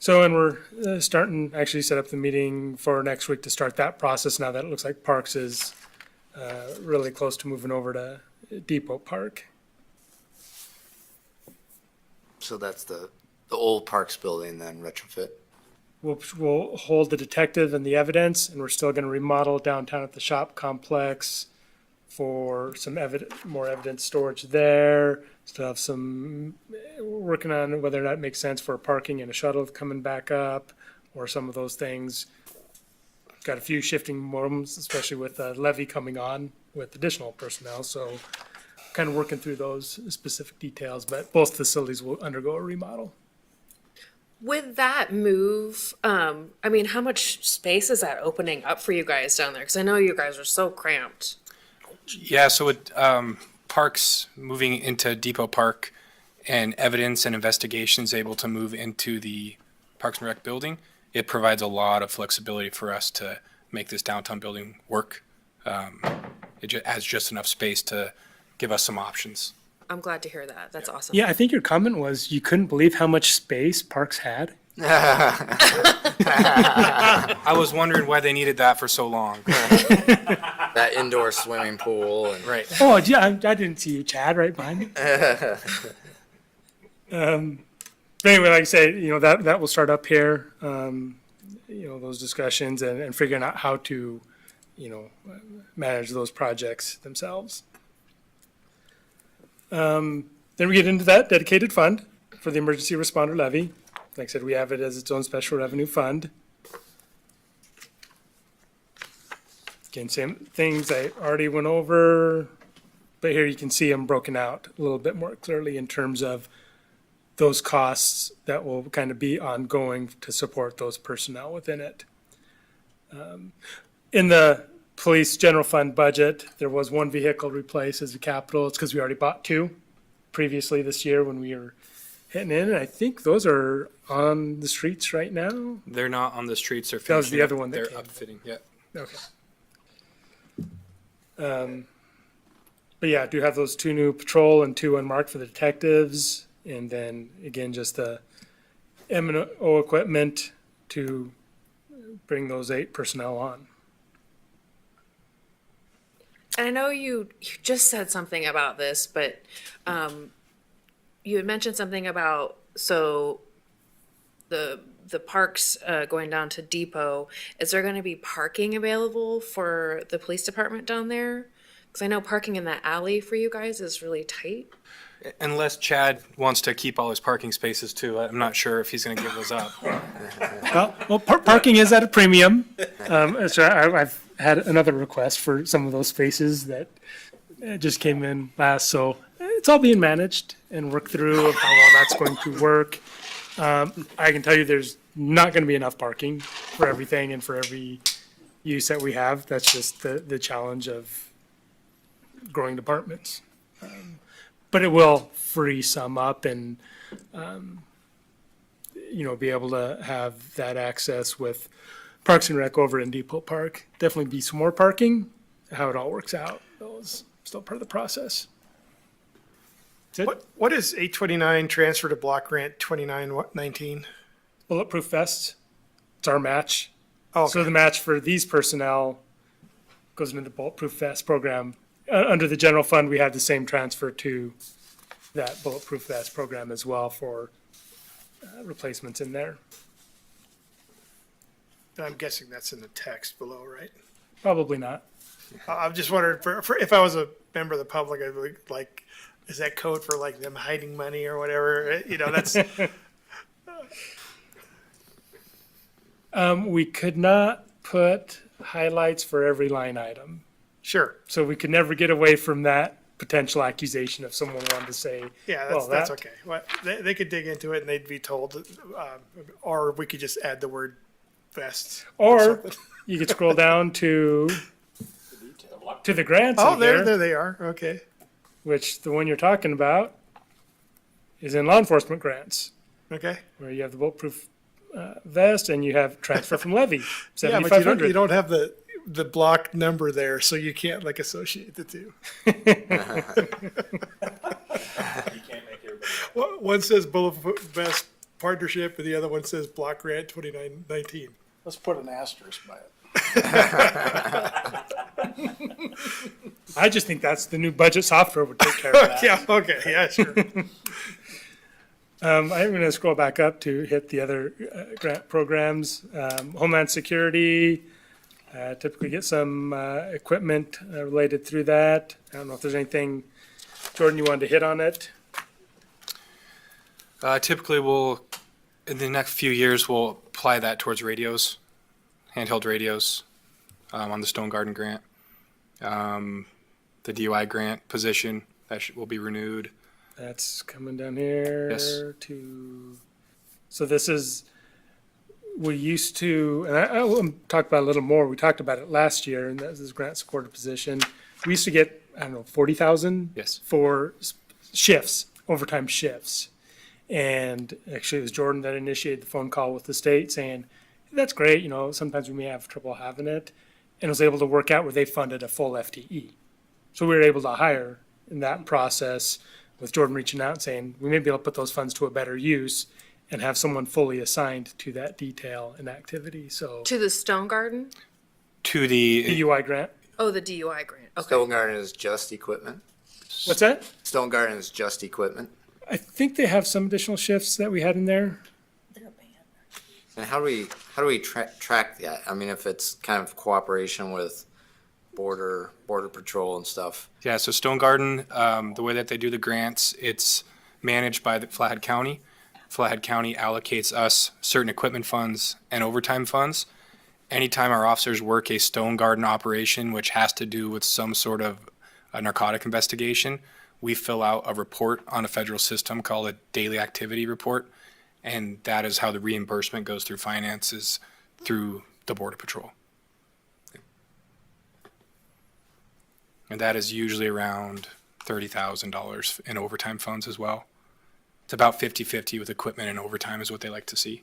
So, and we're starting, actually set up the meeting for next week to start that process now that it looks like Parks is really close to moving over to Depot Park. So that's the old Parks building then retrofit. We'll hold the detective and the evidence, and we're still gonna remodel downtown at the shop complex for some more evidence storage there. Still have some, working on whether or not it makes sense for parking and a shuttle coming back up, or some of those things. Got a few shifting rooms, especially with levy coming on with additional personnel, so kind of working through those specific details, but both facilities will undergo a remodel. With that move, I mean, how much space is that opening up for you guys down there? Because I know you guys are so cramped. Yeah, so with Parks moving into Depot Park and evidence and investigations able to move into the Parks and Rec building, it provides a lot of flexibility for us to make this downtown building work. It has just enough space to give us some options. I'm glad to hear that. That's awesome. Yeah, I think your comment was you couldn't believe how much space Parks had. I was wondering why they needed that for so long. That indoor swimming pool and. Right. Oh, yeah, I didn't see you, Chad, right behind me. But anyway, like I say, that will start up here. Those discussions and figuring out how to, manage those projects themselves. Then we get into that dedicated fund for the emergency responder levy. Like I said, we have it as its own special revenue fund. Again, same things I already went over, but here you can see them broken out a little bit more clearly in terms of those costs that will kind of be ongoing to support those personnel within it. In the police general fund budget, there was one vehicle replaced as a capital. It's because we already bought two previously this year when we were hitting in. And I think those are on the streets right now. They're not on the streets. They're That was the finishing other up. one that They're came. upfitting. Yeah. Okay. But yeah, I do have those two new patrol and two unmarked for the detectives. And then again, just the M&O equipment to bring those 8 personnel on. And I know you just said something about this, but you had mentioned something about the parks going down to Depot. Is there going to be parking available for the police department down there? Because I know parking in that alley for you guys is really tight. Unless Chad wants to keep all his parking spaces too. I'm not sure if he's going to give those up. Well, parking is at a premium. So I've had another request for some of those spaces that just came in last. So it's all being managed and worked through of how well that's going to work. I can tell you there's not going to be enough parking for everything and for every use that we have. That's just the challenge of growing departments. But it will free some up and, be able to have that access with Parks and Rec over in Depot Park. Definitely be some more parking. How it all works out, though, is still part of the process. That's it. What is 829 transfer to block grant 2919? Bulletproof vests. It's our match. Oh, So the match for these personnel goes into the Bulletproof Vest program. Under the general fund, we have the same transfer to that Bulletproof Vest program as well for replacements in there. I'm guessing that's in the text below, right? Probably not. I'm just wondering, for if I was a member of the public, I'd be like, is that code for like them hiding money or whatever? That's, We could not put highlights for every line item. sure. So we could never get away from that potential accusation if someone wanted to say, Yeah, well, that's that- okay. What, they could dig into it and they'd be told, or we could just add the word vests. or something. you could scroll down to the grants Oh, in there here, they are. Okay. which the one you're talking about is in law enforcement grants, Okay. where you have the bulletproof vest and you have transfer from levy, Yeah, but you 7,500. don't have the the block number there, so you can't like associate the two. One says Bullet Best Partnership, and the other one says Block Grant 2919. Let's put an asterisk by it. I just think that's the new budget software would take care of that. Yeah, okay, yeah, sure. I'm going to scroll back up to hit the other grant programs. Homeland Security, typically get some equipment related through that. I don't know if there's anything, Jordan, you wanted to hit on it? Typically, in the next few years, we'll apply that towards radios, handheld radios, on the Stone Garden grant. The DUI grant position, will be renewed. That's coming down here Yes. So this is, we used to, and I will talk about it a little more. We talked about it last year, and that was grant supported position. We used to get, I don't know, 40,000 Yes. for shifts, overtime shifts. And actually, it was Jordan that initiated the phone call with the state saying, that's great, sometimes we may have trouble having it. And was able to work out where they funded a full FTE. So we were able to hire in that process with Jordan reaching out and saying, we may be able to put those funds to a better use and have someone fully assigned to that detail and activity. So To the Stone Garden? To the, DUI grant. Oh, the DUI grant. Okay. Stone Garden is just equipment. What's that? Stone Garden is just equipment. I think they have some additional shifts that we had in there. They're a band. And how do we track that? I mean, if it's kind of cooperation with border patrol and stuff. yeah, so Stone Garden, the way that they do the grants, it's managed by the Flathead County. Flathead County allocates us certain equipment funds and overtime funds. Anytime our officers work a Stone Garden operation, which has to do with some sort of a narcotic investigation, we fill out a report on a federal system called a daily activity report. And that is how the reimbursement goes through finances through the Border Patrol. And that is usually around $30,000 in overtime funds as well. It's about 50-50 with equipment and overtime is what they like to see.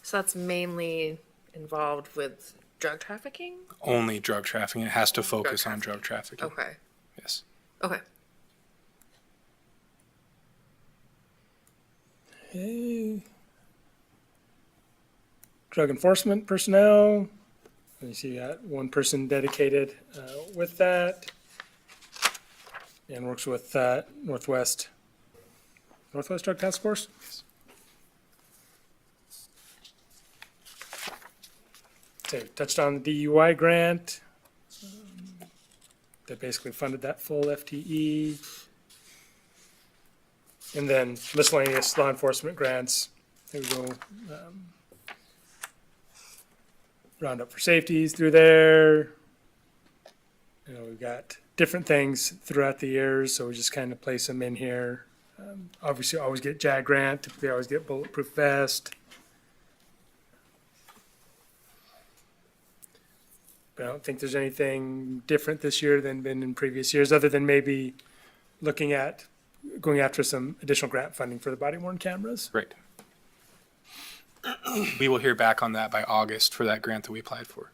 So that's mainly involved with drug trafficking? Only drug trafficking. It has to focus on drug trafficking. Okay. Yes. Okay. Okay. Drug enforcement personnel. And you see you got one person dedicated with that. And works with Northwest Drug Task Force. So touched on the DUI grant. That basically funded that full FTE. And then miscellaneous law enforcement grants. There we go. Roundup for safeties through there. We've got different things throughout the years, so we just kind of place them in here. Obviously, always get JAG grant. Typically, always get bulletproof vest. But I don't think there's anything different this year than been in previous years, other than maybe looking at going after some additional grant funding for the body-worn cameras. Right. We will hear back on that by August for that grant that we applied for.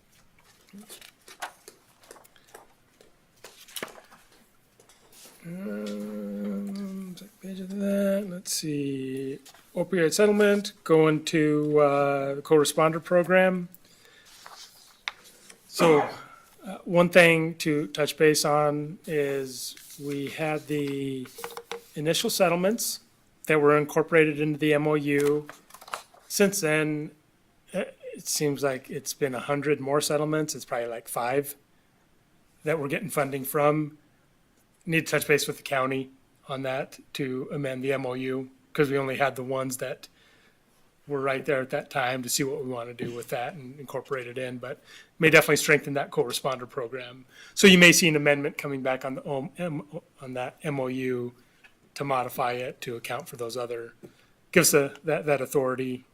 Page of that. Let's see. Opioid settlement, going to the co-responder program. So one thing to touch base on is we had the initial settlements that were incorporated into the MOU. Since then, it seems like it's been 100 more settlements. It's probably like 5 that we're getting funding from. Need to touch base with the county on that to amend the MOU, because we only had the ones that were right there at that time to see what we want to do with that and incorporate it in, but may definitely strengthen that co-responder program. So you may see an amendment coming back on the on that MOU to modify it to account for those other, gives that authority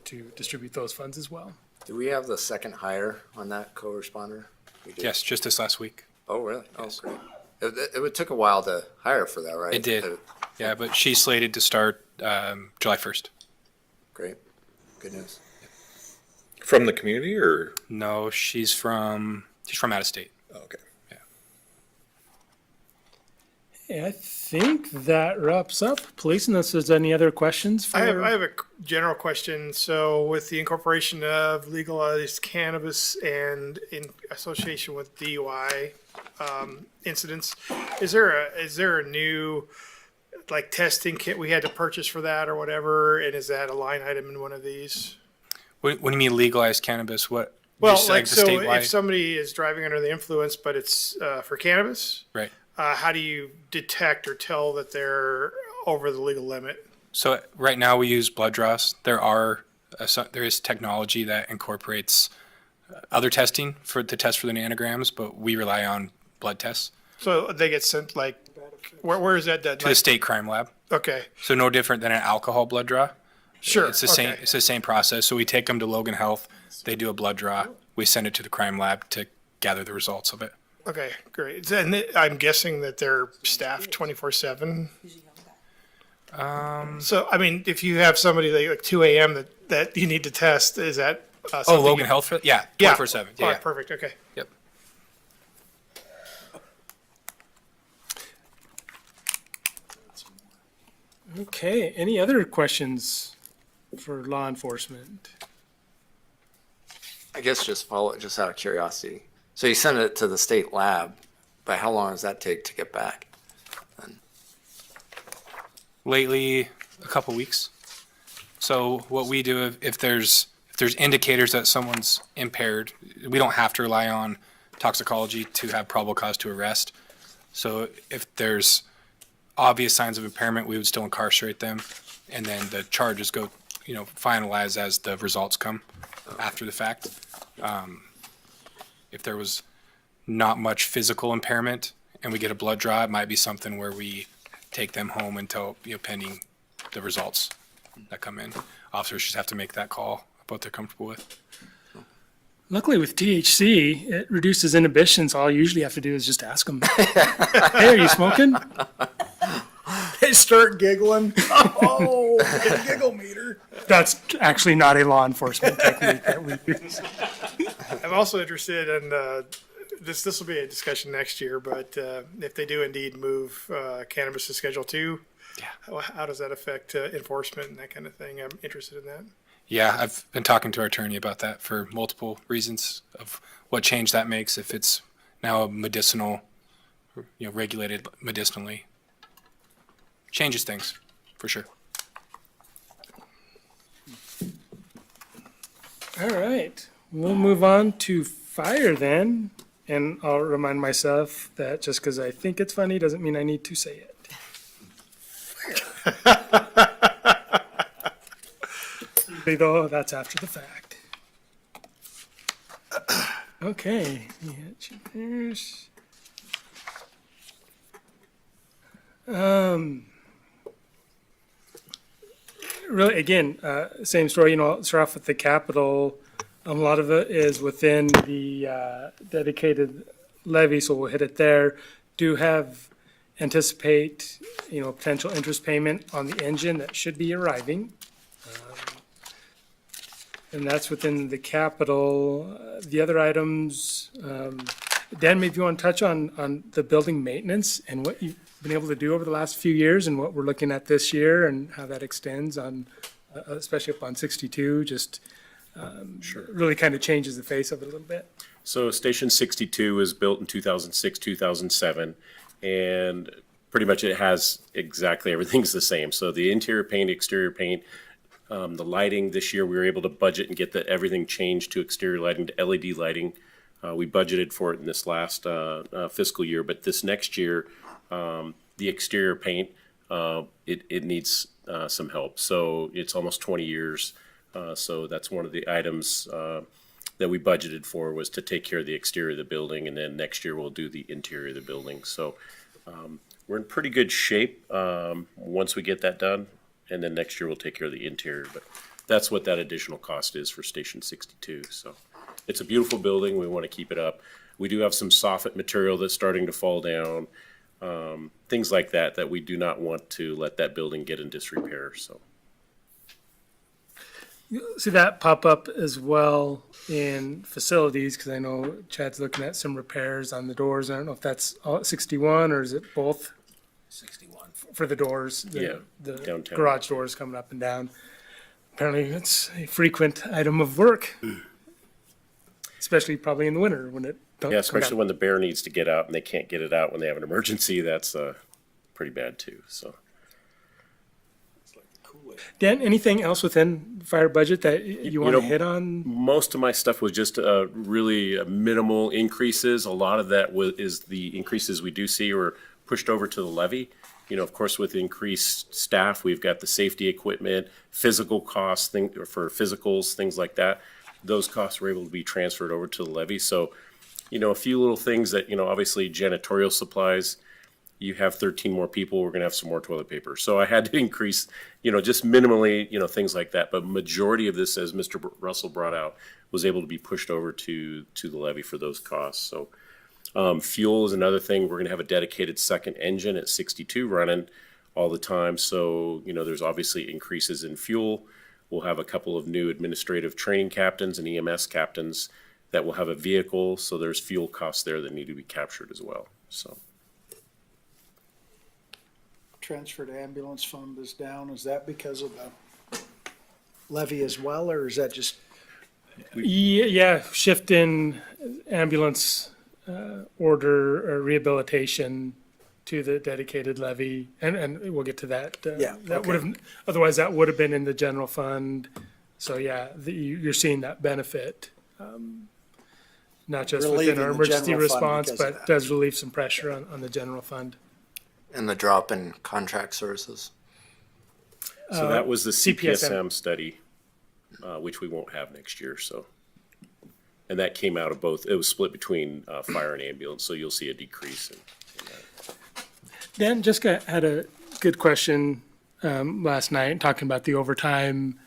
to distribute those funds as well. Do we have the second hire on that co-responder? We do. Yes, just this last week. Oh, really? Yes. Oh, great. It took a while to hire for that, right? It did. Yeah, but she's slated to start July 1st. Great. Good news. From the community or? No, she's from out of state. Okay. Yeah, I think that wraps up police, unless there's any other questions for. I have a general question. So with the incorporation of legalized cannabis and in association with DUI incidents, is there a new like testing kit we had to purchase for that or whatever? And is that a line item in one of these? What do you mean legalized cannabis? What? Well, Just like the so statewide? if somebody is driving under the influence, but it's for cannabis, Right. how do you detect or tell that they're over the legal limit? So right now we use blood draws. There is technology that incorporates other testing to test for the nanograms, but we rely on blood tests So they get sent like, where is that done? to the state crime lab. Okay, So no different than an alcohol blood draw. sure. It's the same. okay. It's the same process. So we take them to Logan Health. They do a blood draw. We send it to the crime lab to gather the results of it. Okay, great. And I'm guessing that they're staffed 24/7. So, I mean, if you have somebody like 2 a.m. that you need to test, is that something? Oh, Logan Health. Yeah, Yeah. 24/7. All Yeah. right, perfect. Okay. Yep. Okay, any other questions for law enforcement? I guess just follow it just out of curiosity. So you send it to the state lab, but how long does that take to get back? Lately, a couple weeks. So what we do if there's indicators that someone's impaired, we don't have to rely on toxicology to have probable cause to arrest. So if there's obvious signs of impairment, we would still incarcerate them, and then the charges go, finalize as the results come after the fact. If there was not much physical impairment and we get a blood draw, it might be something where we take them home until, pending the results that come in. Officers just have to make that call about what they're comfortable with. Luckily with THC, it reduces inhibitions. All you usually have to do is just ask them, hey, are you smoking? They start giggling. Oh, get a giggle meter. That's actually not a law enforcement technique that we use. I'm also interested in this will be a discussion next year, but if they do indeed move cannabis to Schedule 2, how does that affect enforcement and that kind of thing? I'm interested in that. Yeah, I've been talking to our attorney about that for multiple reasons of what change that makes if it's now a medicinal, regulated medicinally. Changes things, for sure. All right, we'll move on to fire then. And I'll remind myself that just because I think it's funny doesn't mean I need to say it. Though that's after the fact. Okay. Really, again, same story. I'll start off with the capital. A lot of it is within the dedicated levy, so we'll hit it there. Do anticipate, potential interest payment on the engine that should be arriving. And that's within the capital. The other items, Dan, maybe you want to touch on the building maintenance and what you've been able to do over the last few years and what we're looking at this year and how that extends on, especially up on 62, just really kind of changes the face of it a little bit. So Station 62 was built in 2006, 2007, and pretty much it has exactly everything's the same. So the interior paint, exterior paint, the lighting this year, we were able to budget and get everything changed to exterior lighting to LED lighting. We budgeted for it in this last fiscal year, but this next year, the exterior paint, it needs some help. So it's almost 20 years. So that's one of the items that we budgeted for was to take care of the exterior of the building, and then next year we'll do the interior of the building. So we're in pretty good shape once we get that done, and then next year we'll take care of the interior. But that's what that additional cost is for Station 62. So it's a beautiful building. We want to keep it up. We do have some soffit material that's starting to fall down, things like that we do not want to let that building get in disrepair. So. See that pop up as well in facilities, because I know Chad's looking at some repairs on the doors. I don't know if that's all at 61 or is it both 61. for the doors? Yeah, The downtown. garage doors coming up and down. Apparently it's a frequent item of work, especially probably in the winter when it don't Yeah, come especially down. when the bear needs to get out and they can't get it out when they have an emergency, that's, pretty bad too, so. Dan, anything else within fire budget that you want to know, hit on? Most of my stuff was just really minimal increases. A lot of that is the increases we do see were pushed over to the levy. Of course, with increased staff, we've got the safety equipment, physical costs, for physicals, things like that. Those costs were able to be transferred over to the levy. So, a few little things that, obviously janitorial supplies, you have 13 more people, we're gonna have some more toilet paper. So I had to increase, just minimally, things like that. But majority of this, as Mr. Russell brought out, was able to be pushed over to the levy for those costs. So fuel is another thing. We're gonna have a dedicated second engine at 62 running all the time. So, there's obviously increases in fuel. We'll have a couple of new administrative training captains and EMS captains that will have a vehicle. So there's fuel costs there that need to be captured as well, so. Transfer to ambulance fund is down. Is that because of the levy as well, or is that just, Yeah, shift in ambulance order or rehabilitation to the dedicated levy, and we'll get to that. Yeah, That okay. would have, otherwise that would have been in the general fund. So yeah, you're seeing that benefit, not just Relieving within our the emergency general fund response, because of but that. does relieve some pressure on the general fund. And the drop in contract services. So that was the CPSM. CPSM study, which we won't have next year, so. And that came out of both, it was split between fire and ambulance, so you'll see a decrease in that. Dan, Jessica had a good question last night, talking about the overtime.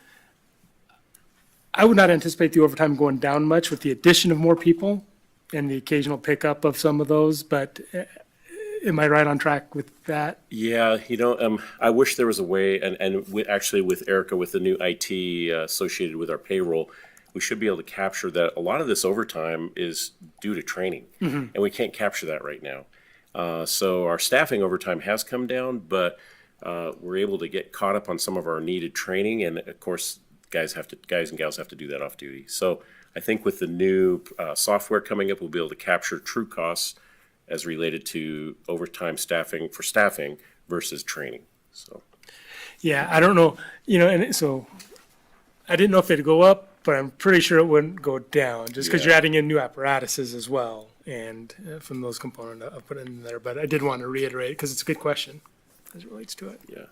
I would not anticipate the overtime going down much with the addition of more people and the occasional pickup of some of those, but am I right on track with that? Yeah, I wish there was a way, actually with Erica, with the new IT associated with our payroll, we should be able to capture that. A lot of this overtime is due to training, and we can't capture that right now. So our staffing overtime has come down, but we're able to get caught up on some of our needed training, and of course, guys and gals have to do that off duty. So I think with the new software coming up, we'll be able to capture true costs as related to overtime staffing versus training, so. Yeah, I don't know, and so I didn't know if it'd go up, but I'm pretty sure it wouldn't go down, just because you're Yeah. adding in new apparatuses as well. And from those components, I'll put it in there, but I did want to reiterate, because it's a good question as it relates to it. Yeah.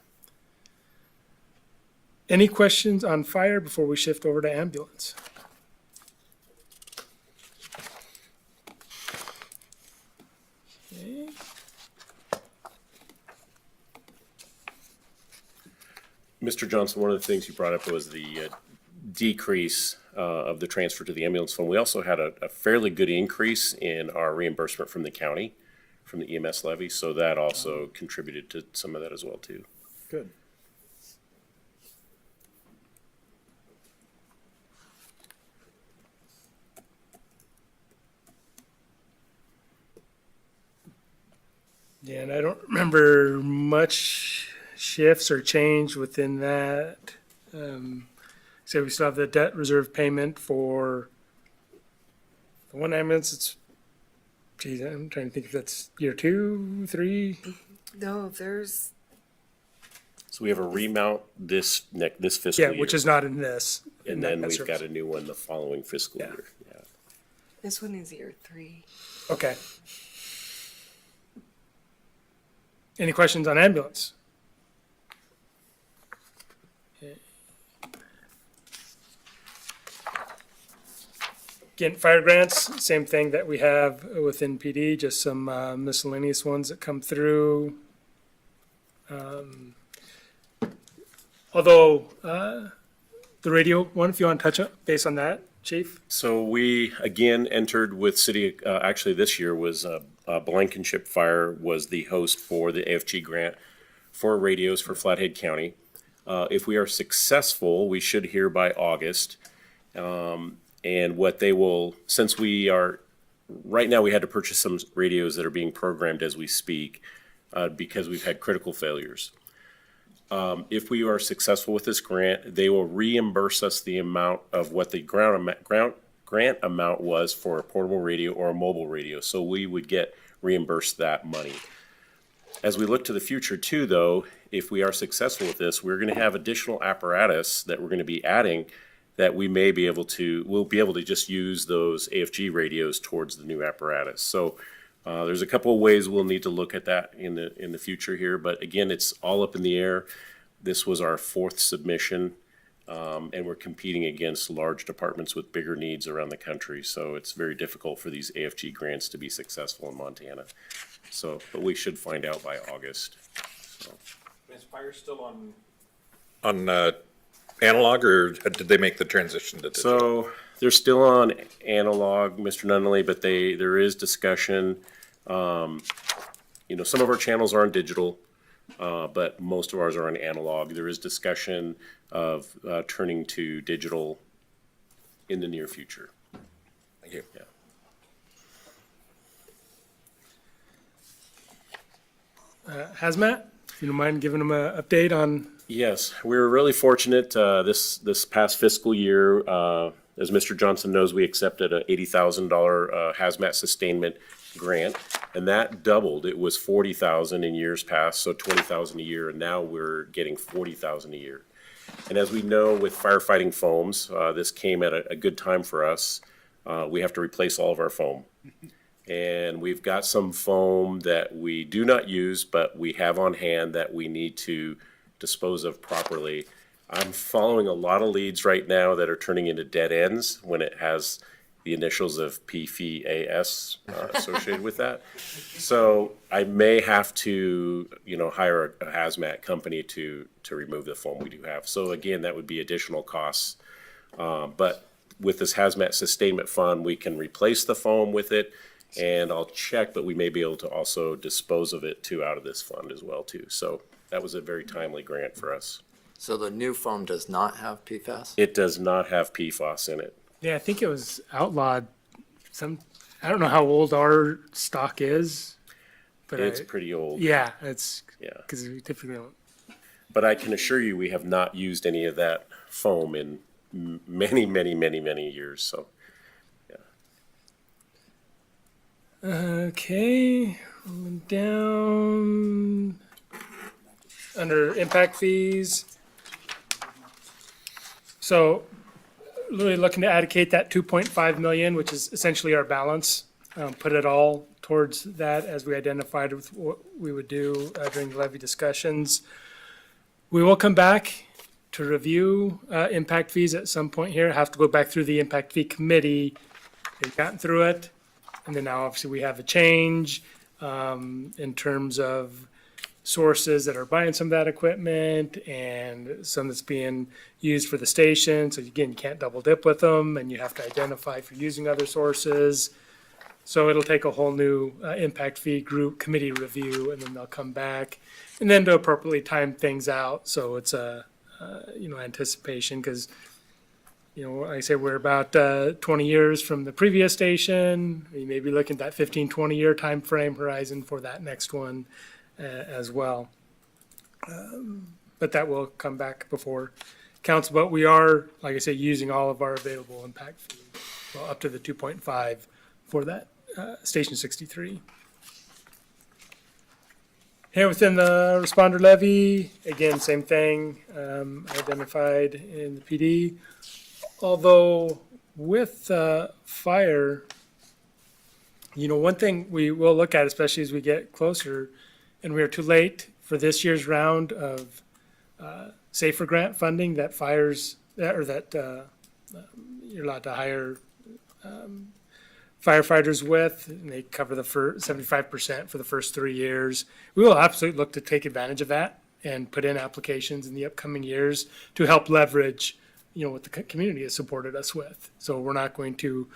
Any questions on fire before we shift over to ambulance? Okay. Mr. Johnson, one of the things you brought up was the decrease of the transfer to the ambulance fund. We also had a fairly good increase in our reimbursement from the county, from the EMS levy, so that also contributed to some of that as well, too. good? Yeah, and I don't remember much shifts or change within that. So we still have the debt reserve payment for the one ambulance. It's, geez, I'm trying to think if that's year 2, 3. No, there's, So we have a remount this fiscal Yeah, year. which is not in this. And then we've got a new one the following fiscal Yeah. year, yeah. this one is year 3. Okay. Any questions on ambulance? Okay. Again, fire grants, same thing that we have within PD, just some miscellaneous ones that come through. Although, the radio one, if you want to touch up base on that, Chief? So we, again, entered with city, actually this year was Blankenship Fire was the host for the AFG grant for radios for Flathead County. If we are successful, we should hear by August. And what they will, since we are, right now we had to purchase some radios that are being programmed as we speak because we've had critical failures. If we are successful with this grant, they will reimburse us the amount of what the grant amount was for a portable radio or a mobile radio. So we would get reimbursed that money. As we look to the future too, though, if we are successful with this, we're going to have additional apparatus that we're going to be adding that we'll be able to just use those AFG radios towards the new apparatus. So there's a couple of ways we'll need to look at that in the future here, but again, it's all up in the air. This was our 4th submission, and we're competing against large departments with bigger needs around the country. So it's very difficult for these AFG grants to be successful in Montana. So, but we should find out by August. So. Is Fire still on analog, or did they make the transition to digital? So they're still on analog, Mr. Nunnally, but there is discussion. Some of our channels are on digital, but most of ours are on analog. There is discussion of turning to digital in the near future. Thank you. Yeah. Hazmat, if you don't mind giving them an update on. Yes, we were really fortunate this past fiscal year. As Mr. Johnson knows, we accepted a $80,000 hazmat sustainment grant, and that doubled. It was $40,000 in years past, so $20,000 a year, and now we're getting $40,000 a year. And as we know with firefighting foams, this came at a good time for us. We have to replace all of our foam. And we've got some foam that we do not use, but we have on hand that we need to dispose of properly. I'm following a lot of leads right now that are turning into dead ends when it has the initials of PFAS associated with that. So I may have to, hire a hazmat company to remove the foam we do have. So again, that would be additional costs. But with this hazmat sustainment fund, we can replace the foam with it. And I'll check, but we may be able to also dispose of it too out of this fund as well too. So that was a very timely grant for us. So the new foam does not have PFAS? It does not have PFAS in it. Yeah, I think it was outlawed. I don't know how old our stock is, but It's pretty old. Yeah, Yeah. because we typically don't. But I can assure you, we have not used any of that foam in many, many, many, many years. So, Okay, rolling down under impact fees. So really looking to allocate that 2.5 million, which is essentially our balance, put it all towards that as we identified with what we would do during the levy discussions. We will come back to review impact fees at some point here. Have to go back through the impact fee committee. They've gotten through it. And then now obviously we have a change in terms of sources that are buying some of that equipment and some that's being used for the station. So again, you can't double dip with them and you have to identify if you're using other sources. So it'll take a whole new impact fee group committee review, and then they'll come back and then to appropriately time things out. So it's a, anticipation, because like I say, we're about 20 years from the previous station. You may be looking at that 15, 20-year time frame horizon for that next one as well. But that will come back before council. But we are, like I say, using all of our available impact fees, well, up to the 2.5 for that Station 63. Here within the responder levy, again, same thing, identified in the PD. Although with fire, one thing we will look at, especially as we get closer, and we are too late for this year's round of safer grant funding that you're allowed to hire firefighters with, and they cover the 75% for the first 3 years. We will absolutely look to take advantage of that and put in applications in the upcoming years to help leverage what the community has supported us with. So we're not going to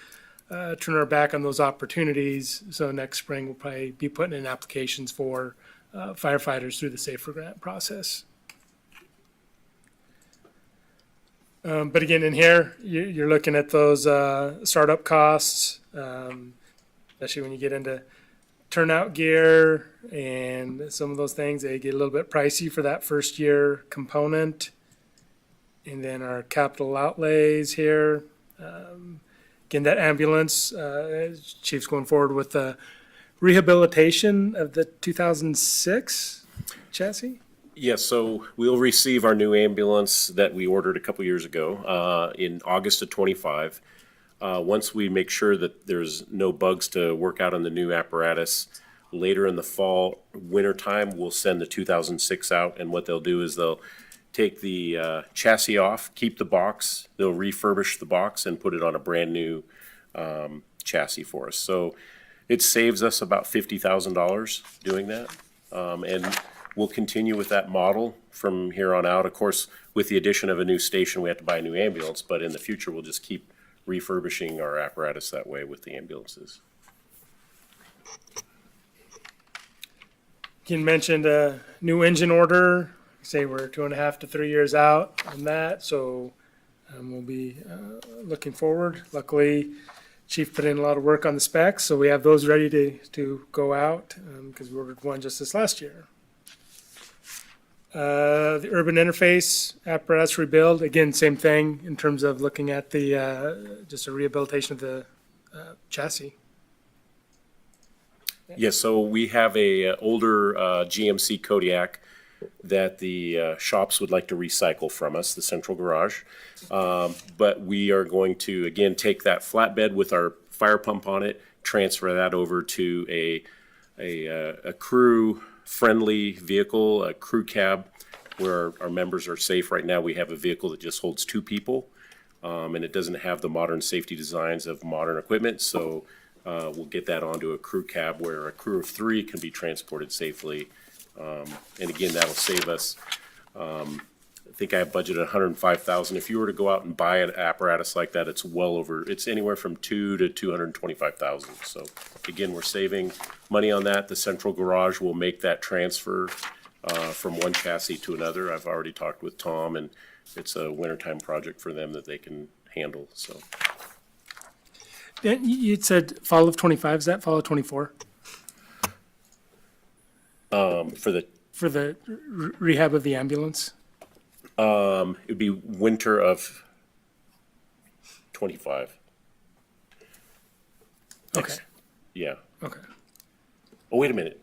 turn our back on those opportunities. So next spring, we'll probably be putting in applications for firefighters through the Safer Grant process. But again, in here, you're looking at those startup costs, especially when you get into turnout gear and some of those things. They get a little bit pricey for that first year component. And then our capital outlays here. Again, that ambulance, Chief's going forward with the rehabilitation of the 2006 chassis. Yes, so we'll receive our new ambulance that we ordered a couple years ago in August of '25. Once we make sure that there's no bugs to work out on the new apparatus, later in the fall, winter time, we'll send the 2006 out. And what they'll do is they'll take the chassis off, keep the box, they'll refurbish the box and put it on a brand new chassis for us. So it saves us about $50,000 doing that. And we'll continue with that model from here on out. Of course, with the addition of a new station, we have to buy a new ambulance, but in the future, we'll just keep refurbishing our apparatus that way with the ambulances. You mentioned a new engine order. Say we're 2.5 to 3 years out on that, so we'll be looking forward. Luckily, Chief put in a lot of work on the specs, so we have those ready to go out because we ordered one just this last year. The urban interface apparatus rebuild, again, same thing in terms of looking at the just a rehabilitation of the chassis. Yes, so we have a older GMC Kodiak that the shops would like to recycle from us, the central garage. But we are going to, again, take that flatbed with our fire pump on it, transfer that over to a crew-friendly vehicle, a crew cab, where our members are safe. Right now, we have a vehicle that just holds 2 people, and it doesn't have the modern safety designs of modern equipment. So we'll get that onto a crew cab where a crew of 3 can be transported safely. And again, that'll save us, I think I have budgeted $105,000. If you were to go out and buy an apparatus like that, it's anywhere from $200,000 to $225,000. So again, we're saving money on that. The central garage will make that transfer from one chassis to another. I've already talked with Tom, and it's a wintertime project for them that they can handle, so. You'd said fall of 25, is that fall of 24? For the rehab of the ambulance? It'd be winter of 25. Okay, Yeah. okay. Oh, wait a minute.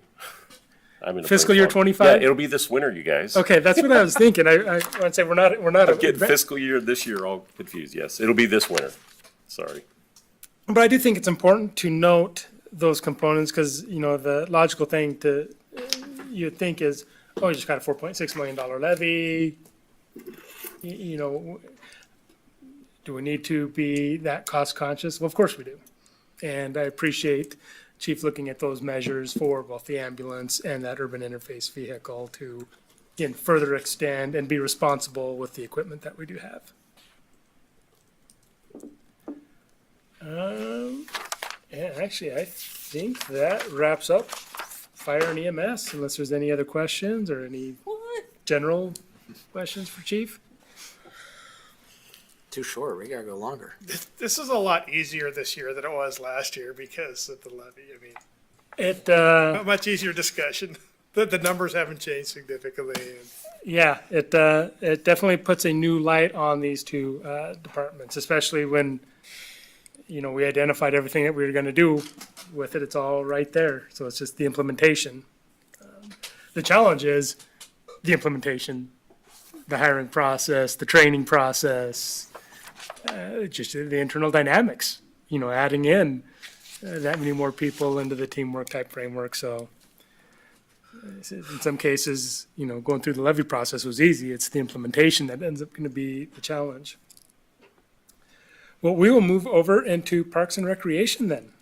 I'm in a Fiscal brain year fog. 25? Yeah, it'll be this winter, you guys. Okay, that's what I was thinking. I want to say we're not. I'm getting fiscal year this year all confused. Yes, it'll be this winter. Sorry. But I do think it's important to note those components because, you know, the logical thing you'd think is, oh, you just got a $4.6 million levy. You know, do we need to be that cost conscious? Well, of course we do. And I appreciate Chief looking at those measures for both the ambulance and that urban interface vehicle to, again, further extend and be responsible with the equipment that we do have. And actually, I think that wraps up fire and EMS, unless there's any other questions or any general questions for Chief? Too short, we gotta go longer. This is a lot easier this year than it was last year because of the levy. I mean, It, a much easier discussion. The numbers haven't changed significantly. yeah, it definitely puts a new light on these two departments, especially when, you know, we identified everything that we were gonna do with it. It's all right there. So it's just the implementation. The challenge is the implementation, the hiring process, the training process, just the internal dynamics, you know, adding in that many more people into the teamwork type framework. So in some cases, you know, going through the levy process was easy. It's the implementation that ends up going to be the challenge. Well, we will move over into Parks and Recreation then.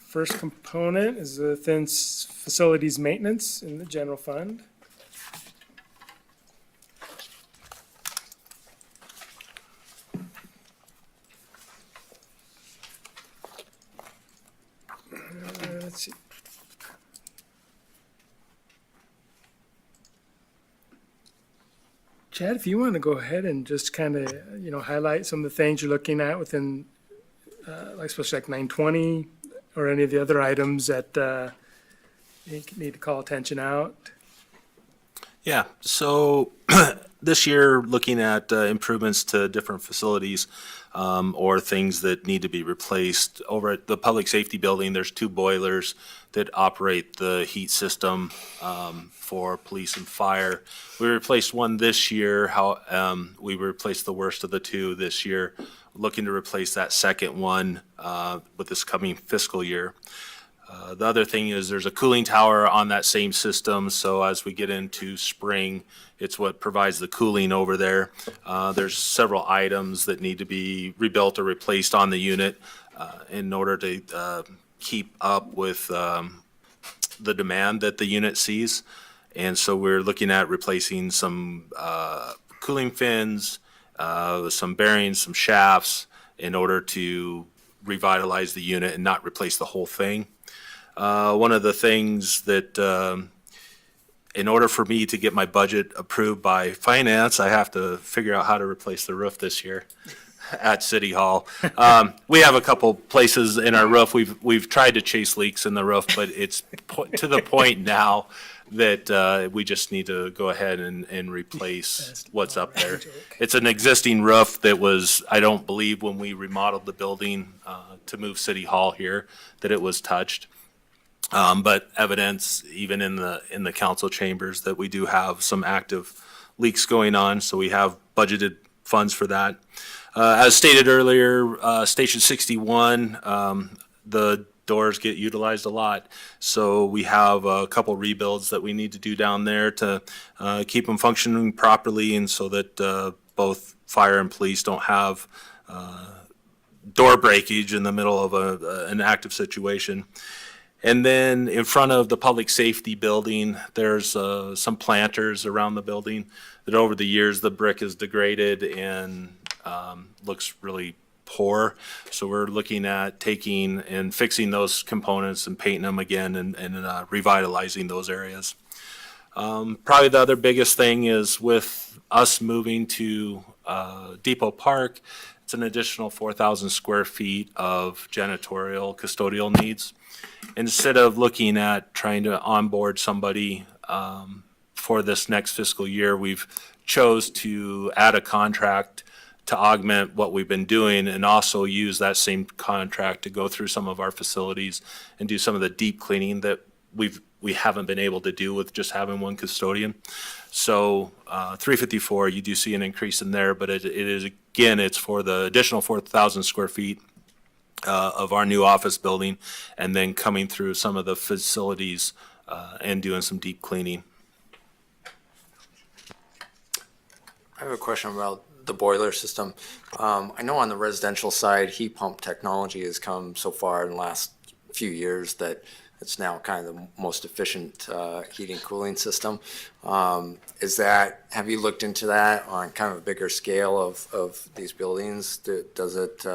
First component is within facilities maintenance in the general fund. Let's see. Chad, if you want to go ahead and just kind of, highlight some of the things you're looking at within, especially like 920 or any of the other items that you need to call attention out. Yeah, so this year, looking at improvements to different facilities or things that need to be replaced. Over at the public safety building, there's 2 boilers that operate the heat system for police and fire. We replaced one this year. We replaced the worst of the 2 this year. Looking to replace that second one with this coming fiscal year. The other thing is there's a cooling tower on that same system, so as we get into spring, it's what provides the cooling over there. There's several items that need to be rebuilt or replaced on the unit in order to keep up with the demand that the unit sees. And so we're looking at replacing some cooling fins, some bearings, some shafts in order to revitalize the unit and not replace the whole thing. One of the things that, in order for me to get my budget approved by finance, I have to figure out how to replace the roof this year at City Hall. We have a couple places in our roof. We've tried to chase leaks in the roof, but it's to the point now that we just need to go ahead and replace what's up there. It's an existing roof that was, I don't believe, when we remodeled the building to move City Hall here, that it was touched. But evidence, even in the council chambers, that we do have some active leaks going on, so we have budgeted funds for that. As stated earlier, Station 61, the doors get utilized a lot, so we have a couple rebuilds that we need to do down there to keep them functioning properly, and so that both fire and police don't have door breakage in the middle of an active situation. And then in front of the public safety building, there's some planters around the building that over the years, the brick is degraded and looks really poor. So we're looking at taking and fixing those components and painting them again and revitalizing those areas. Probably the other biggest thing is with us moving to Depot Park, it's an additional 4,000 square feet of janitorial custodial needs. Instead of looking at trying to onboard somebody for this next fiscal year, we've chose to add a contract to augment what we've been doing and also use that same contract to go through some of our facilities and do some of the deep cleaning that we haven't been able to do with just having one custodian. So 354, you do see an increase in there, but it is, again, it's for the additional 4,000 square feet of our new office building, and then coming through some of the facilities and doing some deep cleaning. I have a question about the boiler system. I know on the residential side, heat pump technology has come so far in the last few years that it's now kind of the most efficient heating cooling system. Have you looked into that on kind of a bigger scale of these buildings? Does it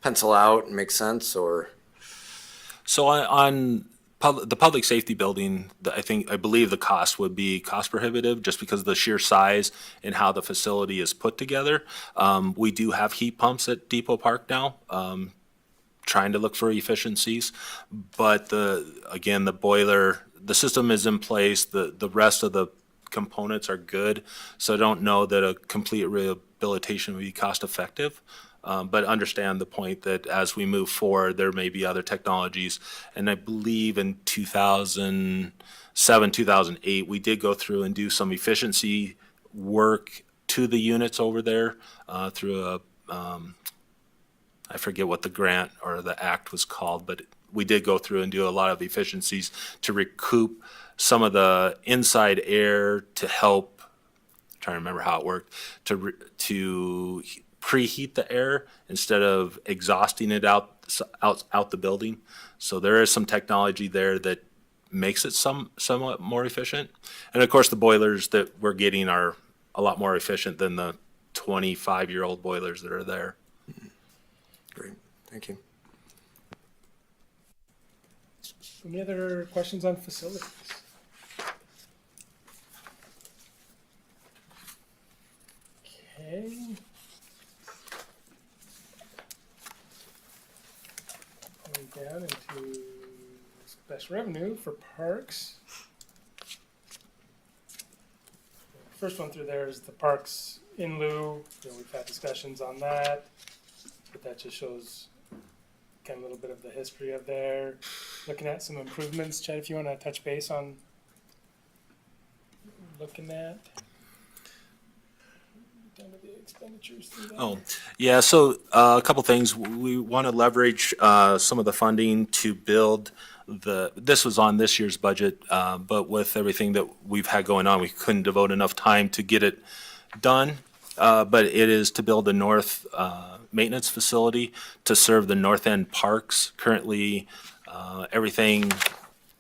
pencil out and make sense, or? So on the public safety building, I believe the cost would be cost prohibitive just because of the sheer size and how the facility is put together. We do have heat pumps at Depot Park now, trying to look for efficiencies. But the boiler, the system is in place. The rest of the components are good. So I don't know that a complete rehabilitation would be cost effective. But understand the point that as we move forward, there may be other technologies. And I believe in 2007, 2008, we did go through and do some efficiency work to the units over there through I forget what the grant or the act was called, but we did go through and do a lot of efficiencies to recoup some of the inside air to help, I'm trying to remember how it worked, to preheat the air instead of exhausting it out the building. So there is some technology there that makes it somewhat more efficient. And of course, the boilers that we're getting are a lot more efficient than the 25-year-old boilers that are there. Great, thank you. Any other questions on facilities? Okay. Going down into special revenue for parks. First one through there is the parks in lieu. We've had discussions on that, but that just shows kind of a little bit of the history of there. Looking at some improvements, Chad, if you want to touch base on looking at down to the expenditures through there. Oh, yeah, so a couple things. We want to leverage some of the funding to build this was on this year's budget, but with everything that we've had going on, we couldn't devote enough time to get it done. But it is to build a north maintenance facility to serve the north end parks. Currently, everything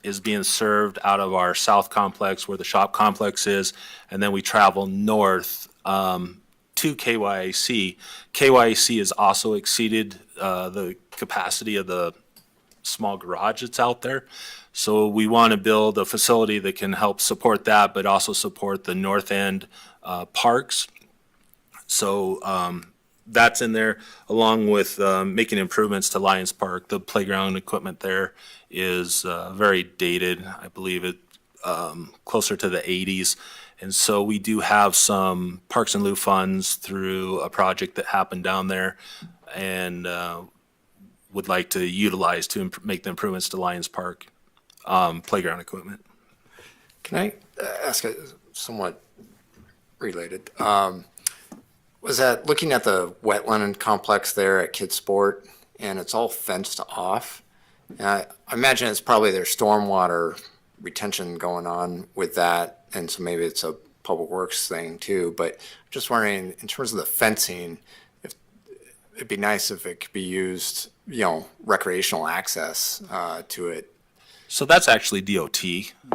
is being served out of our south complex where the shop complex is, and then we travel north to KYAC. KYAC has also exceeded the capacity of the small garage that's out there. So we want to build a facility that can help support that, but also support the north end parks. So that's in there, along with making improvements to Lions Park. The playground equipment there is very dated. I believe it closer to the 80s. And so we do have some Parks and Lieu funds through a project that happened down there, and would like to utilize to make the improvements to Lions Park playground equipment. Can I ask a somewhat related? Was that looking at the wetland complex there at Kid Sport, and it's all fenced off? And I imagine it's probably there's stormwater retention going on with that, and so maybe it's a public works thing too. But just wondering, in terms of the fencing, if it'd be nice if it could be used, recreational access to it. So that's actually DOT.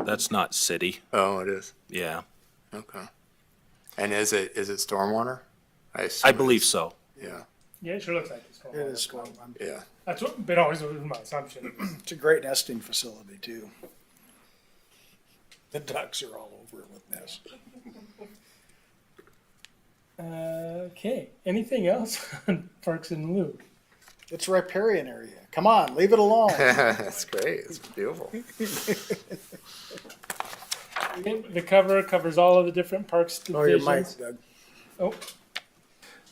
That's not city. Oh, it is. Yeah, Okay. And is it stormwater? I believe so. Yeah. Yeah, it sure looks like it's. It is cool. Yeah. That's what, but always was my assumption. It's a great nesting facility too. The ducks are all over it with nests. Okay, anything else on Parks and Lieu? It's riparian area. Come on, leave it alone. That's great. It's beautiful. The cover covers all of the different parks Oh, your divisions. mic, Doug. Oh.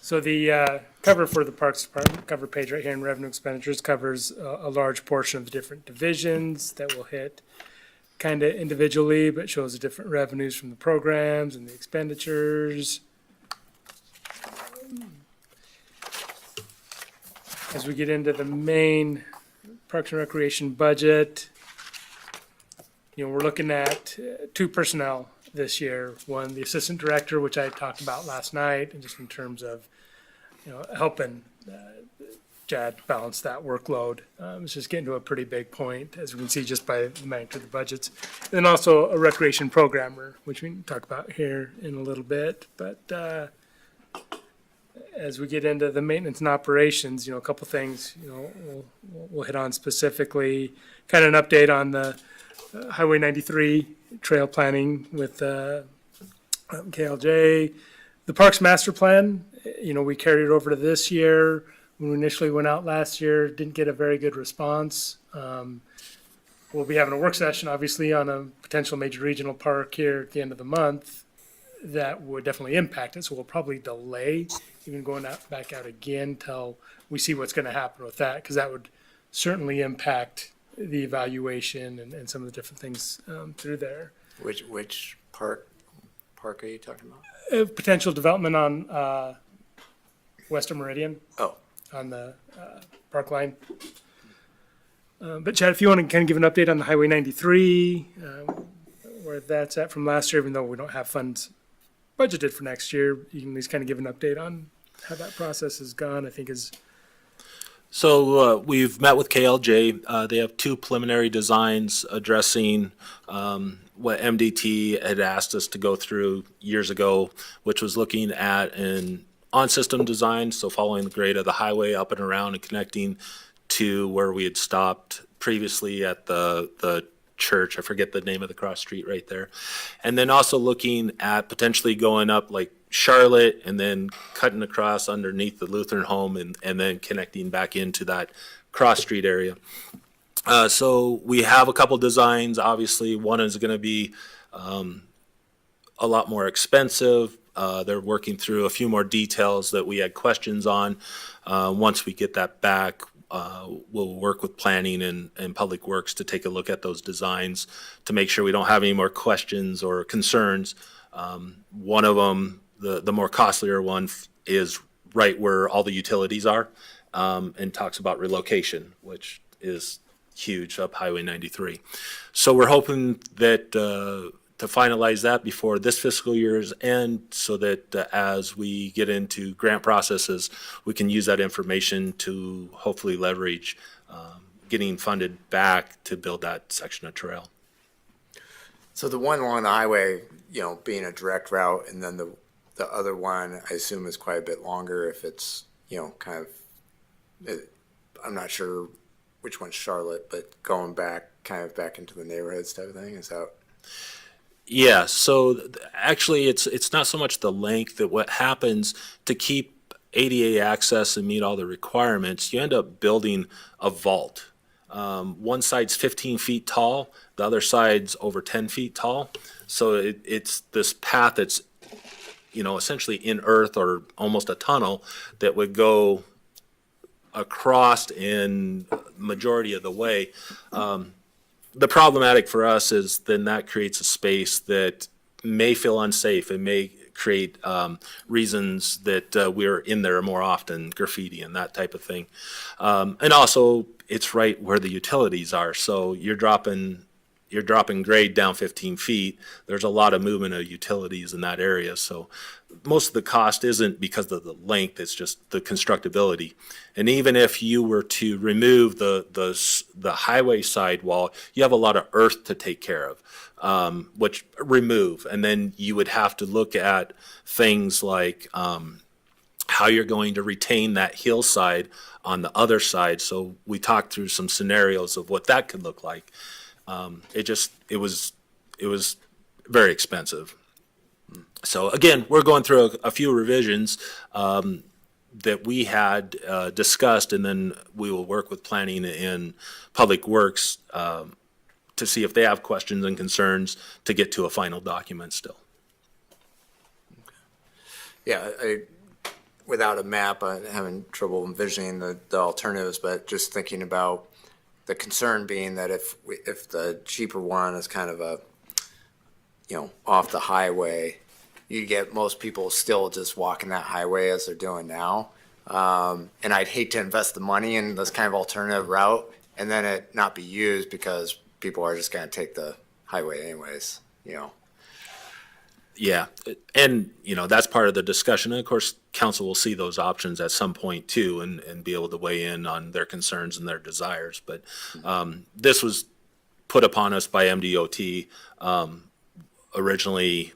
So the cover for the Parks Department, cover page right here in revenue expenditures covers a large portion of the different divisions that will hit kind of individually, but shows the different revenues from the programs and the expenditures. As we get into the main Parks and Recreation budget, we're looking at two personnel this year. One, the assistant director, which I talked about last night, and just in terms of, helping Chad balance that workload. It's just getting to a pretty big point, as we can see just by the magnitude of the budgets. And then also a recreation programmer, which we can talk about here in a little bit. But as we get into the maintenance and operations, a couple things, we'll hit on specifically. Kind of an update on the Highway 93 trail planning with KLJ. The Parks Master Plan, we carried it over to this year. When we initially went out last year, didn't get a very good response. We'll be having a work session, obviously, on a potential major regional park here at the end of the month. That would definitely impact it, so we'll probably delay even going back out again till we see what's going to happen with that, because that would certainly impact the evaluation and some of the different things through there. Which park are you talking about? Potential development on Western Meridian. Oh. On the park line. But Chad, if you want to kind of give an update on the Highway 93, where that's at from last year, even though we don't have funds budgeted for next year, you can at least kind of give an update on how that process has gone, I think is. So we've met with KLJ. They have two preliminary designs addressing what MDT had asked us to go through years ago, which was looking at an on-system design, so following the grade of the highway up and around and connecting to where we had stopped previously at the church. I forget the name of the cross street right there. And then also looking at potentially going up like Charlotte and then cutting across underneath the Lutheran home and then connecting back into that cross street area. So we have a couple designs. Obviously, one is going to be a lot more expensive. They're working through a few more details that we had questions on. Once we get that back, we'll work with planning and public works to take a look at those designs to make sure we don't have any more questions or concerns. One of them, the more costlier one, is right where all the utilities are, and talks about relocation, which is huge up Highway 93. So we're hoping that to finalize that before this fiscal year's end, so that as we get into grant processes, we can use that information to hopefully leverage getting funded back to build that section of trail. So the one along the highway, being a direct route, and then the other one, I assume, is quite a bit longer if it's, kind of, I'm not sure which one's Charlotte, but going back, kind of back into the neighborhoods type of thing, is that? Yeah, so actually it's not so much the length, that what happens to keep ADA access and meet all the requirements, you end up building a vault. One side's 15 feet tall, the other side's over 10 feet tall. So it's this path that's, essentially in earth or almost a tunnel that would go across in majority of the way. The problematic for us is then that creates a space that may feel unsafe. It may create reasons that we're in there more often, graffiti and that type of thing. And also, it's right where the utilities are. So you're dropping grade down 15 feet. There's a lot of movement of utilities in that area. So most of the cost isn't because of the length, it's just the constructability. And even if you were to remove the highway sidewall, you have a lot of earth to take care of, which remove. And then you would have to look at things like how you're going to retain that hillside on the other side. So we talked through some scenarios of what that could look like. It was very expensive. So again, we're going through a few revisions that we had discussed, and then we will work with planning and public works to see if they have questions and concerns to get to a final document still. Yeah, without a map, I'm having trouble envisioning the alternatives, but just thinking about the concern being that if the cheaper one is kind of a, off the highway, you get most people still just walking that highway as they're doing now. And I'd hate to invest the money in this kind of alternative route and then it not be used because people are just going to take the highway anyways, Yeah, and that's part of the discussion. And of course, council will see those options at some point too, and be able to weigh in on their concerns and their desires. But this was put upon us by MDOT originally.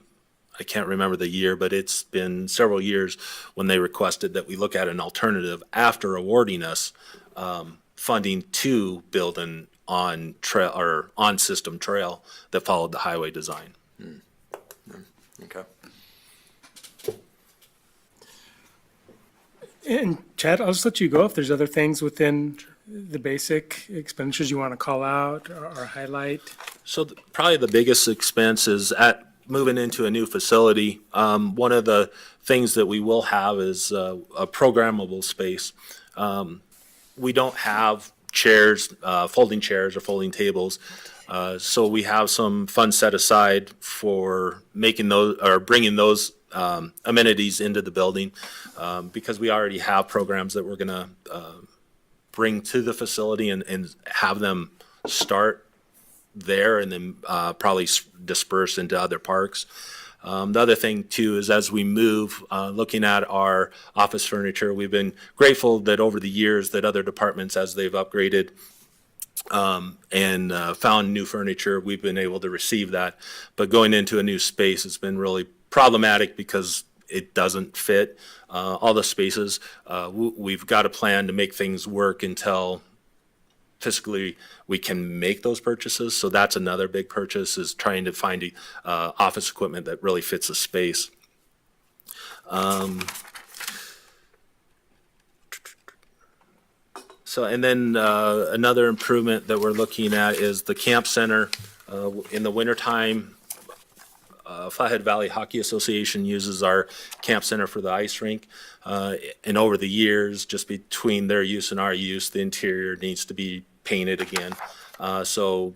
I can't remember the year, but it's been several years when they requested that we look at an alternative after awarding us funding to build an on trail or on system trail that followed the highway design. Okay. And Chad, I'll just let you go if there's other things within the basic expenditures you want to call out or highlight. So probably the biggest expense is at moving into a new facility. One of the things that we will have is a programmable space. We don't have chairs, folding chairs or folding tables. So we have some funds set aside for making those or bringing those amenities into the building because we already have programs that we're going to bring to the facility and have them start there and then probably disperse into other parks. The other thing too is as we move, looking at our office furniture, we've been grateful that over the years that other departments, as they've upgraded and found new furniture, we've been able to receive that. But going into a new space has been really problematic because it doesn't fit all the spaces. We've got a plan to make things work until fiscally we can make those purchases. So that's another big purchase, is trying to find office equipment that really fits the space. So, and then another improvement that we're looking at is the camp center. In the wintertime, Flathead Valley Hockey Association uses our camp center for the ice rink. And over the years, just between their use and our use, the interior needs to be painted again. So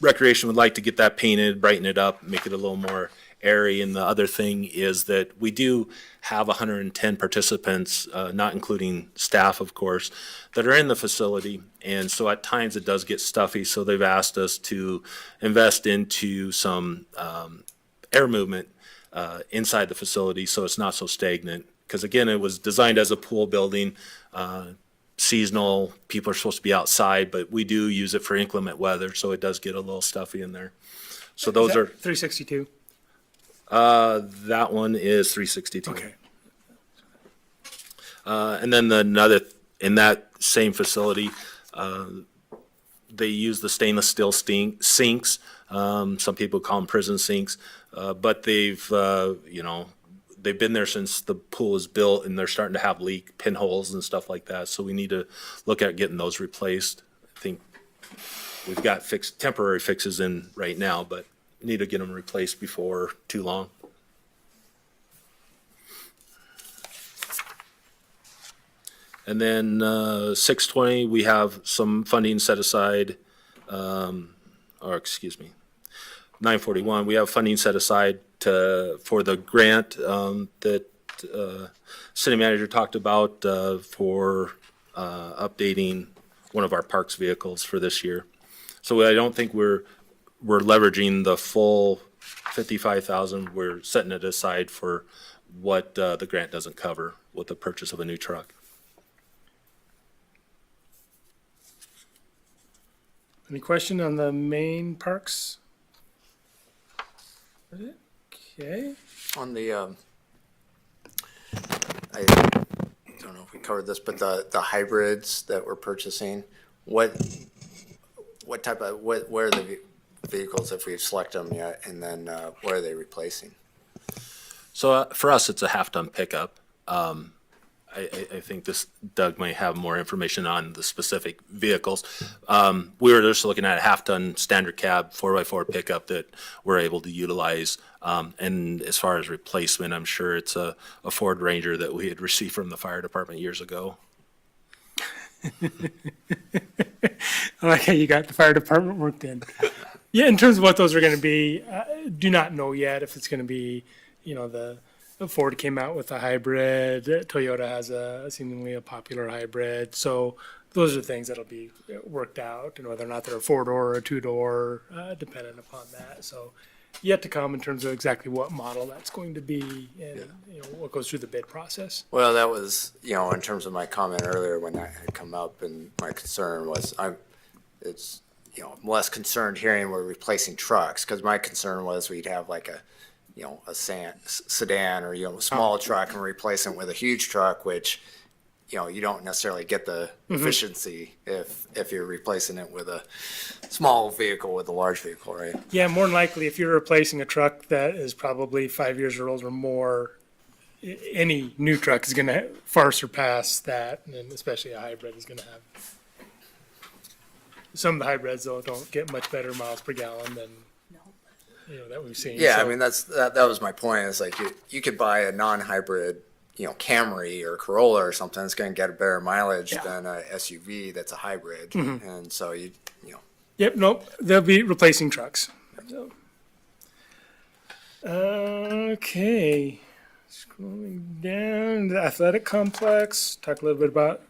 Recreation would like to get that painted, brighten it up, make it a little more airy. And the other thing is that we do have 110 participants, not including staff, of course, that are in the facility. And so at times it does get stuffy. So they've asked us to invest into some air movement inside the facility so it's not so stagnant. Because again, it was designed as a pool building. Seasonal, people are supposed to be outside, but we do use it for inclement weather, so it does get a little stuffy in there. So those are, 362. that one is 362. Okay. And then in that same facility, they use the stainless steel sinks. Some people call them prison sinks, but they've been there since the pool was built, and they're starting to have leak pinholes and stuff like that. So we need to look at getting those replaced. I think we've got temporary fixes in right now, but need to get them replaced before too long. And then 620, we have some funding set aside, 941, we have funding set aside for the grant that city manager talked about for updating one of our parks vehicles for this year. So I don't think we're leveraging the full 55,000. We're setting it aside for what the grant doesn't cover with the purchase of a new truck. Any question on the main parks? Okay. On the, I don't know if we covered this, but the hybrids that we're purchasing, where are the vehicles if we've selected them yet, and then what are they replacing? So for us, it's a half-ton pickup. I think Doug may have more information on the specific vehicles. We were just looking at a half-ton standard cab 4x4 pickup that we're able to utilize. And as far as replacement, I'm sure it's a Ford Ranger that we had received from the fire department years ago. I like how you got the fire department worked in. Yeah, in terms of what those are going to be, do not know yet if it's going to be, the Ford came out with a hybrid. Toyota has seemingly a popular hybrid. So those are things that'll be worked out, and whether or not they're a 4-door or a 2-door, dependent upon that. So yet to come in terms of exactly what model that's going to be and what goes through the bid process. Well, that was, in terms of my comment earlier when that had come up, and my concern was, I'm less concerned hearing we're replacing trucks, because my concern was we'd have like a sedan or, a small truck and replace it with a huge truck, which, you don't necessarily get the efficiency if you're replacing it with a small vehicle with a large vehicle, right? Yeah, more than likely, if you're replacing a truck that is probably 5 years old or more, any new truck is going to far surpass that, and especially a hybrid is going to have. Some of the hybrids, though, don't get much better miles per gallon than that we've seen. Yeah, So- I mean, that was my point. It's like you could buy a non-hybrid, Camry or Corolla or something. It's going to get a better mileage than a SUV that's a hybrid. And so Yep, nope, they'll be replacing trucks. So. Okay, scrolling down, the athletic complex, talk a little bit about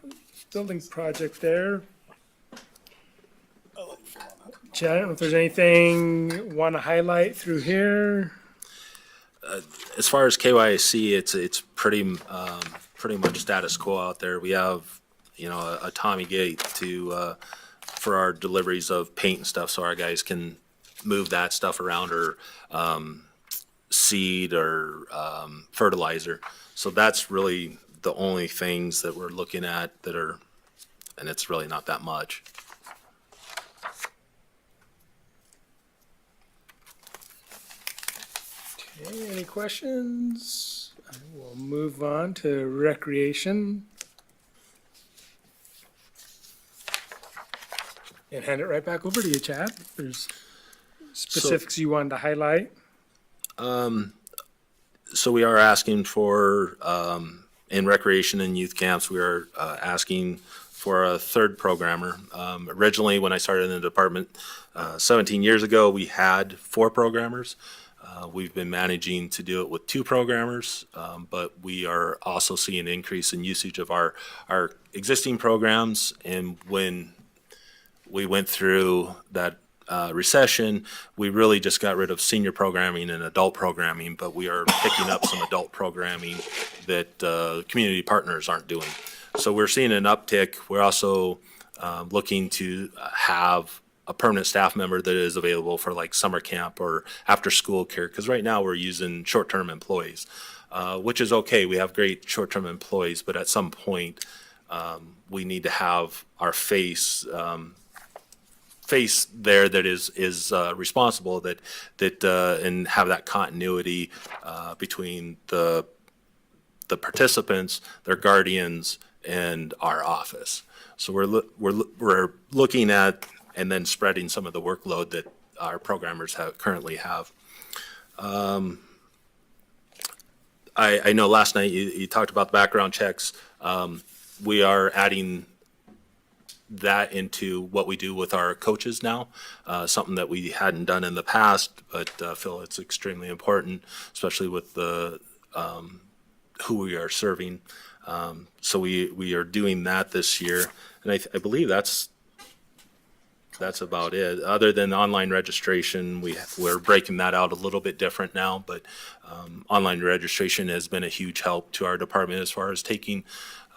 building project there. Chad, I don't know if there's anything you want to highlight through here. As far as KYC, it's pretty much status quo out there. We have, a Tommy gate for our deliveries of paint and stuff, so our guys can move that stuff around, or seed or fertilizer. So that's really the only things that we're looking at and it's really not that much. Okay, any questions? We'll move on to recreation. And hand it right back over to you, Chad. If there's specifics you wanted to highlight. So we are asking for, in recreation and youth camps, we are asking for a third programmer. Originally, when I started in the department 17 years ago, we had 4 programmers. We've been managing to do it with 2 programmers, but we are also seeing an increase in usage of our existing programs. And when we went through that recession, we really just got rid of senior programming and adult programming, but we are picking up some adult programming that community partners aren't doing. So we're seeing an uptick. We're also looking to have a permanent staff member that is available for like summer camp or after school care, because right now we're using short-term employees, which is okay. We have great short-term employees, but at some point we need to have our face there that is responsible, that and have that continuity between the participants, their guardians, and our office. So we're looking at and then spreading some of the workload that our programmers currently have. I know last night you talked about background checks. We are adding that into what we do with our coaches now, something that we hadn't done in the past, but feel it's extremely important, especially with the who we are serving. So we are doing that this year, and I believe that's about it. Other than online registration, we're breaking that out a little bit different now, but online registration has been a huge help to our department as far as taking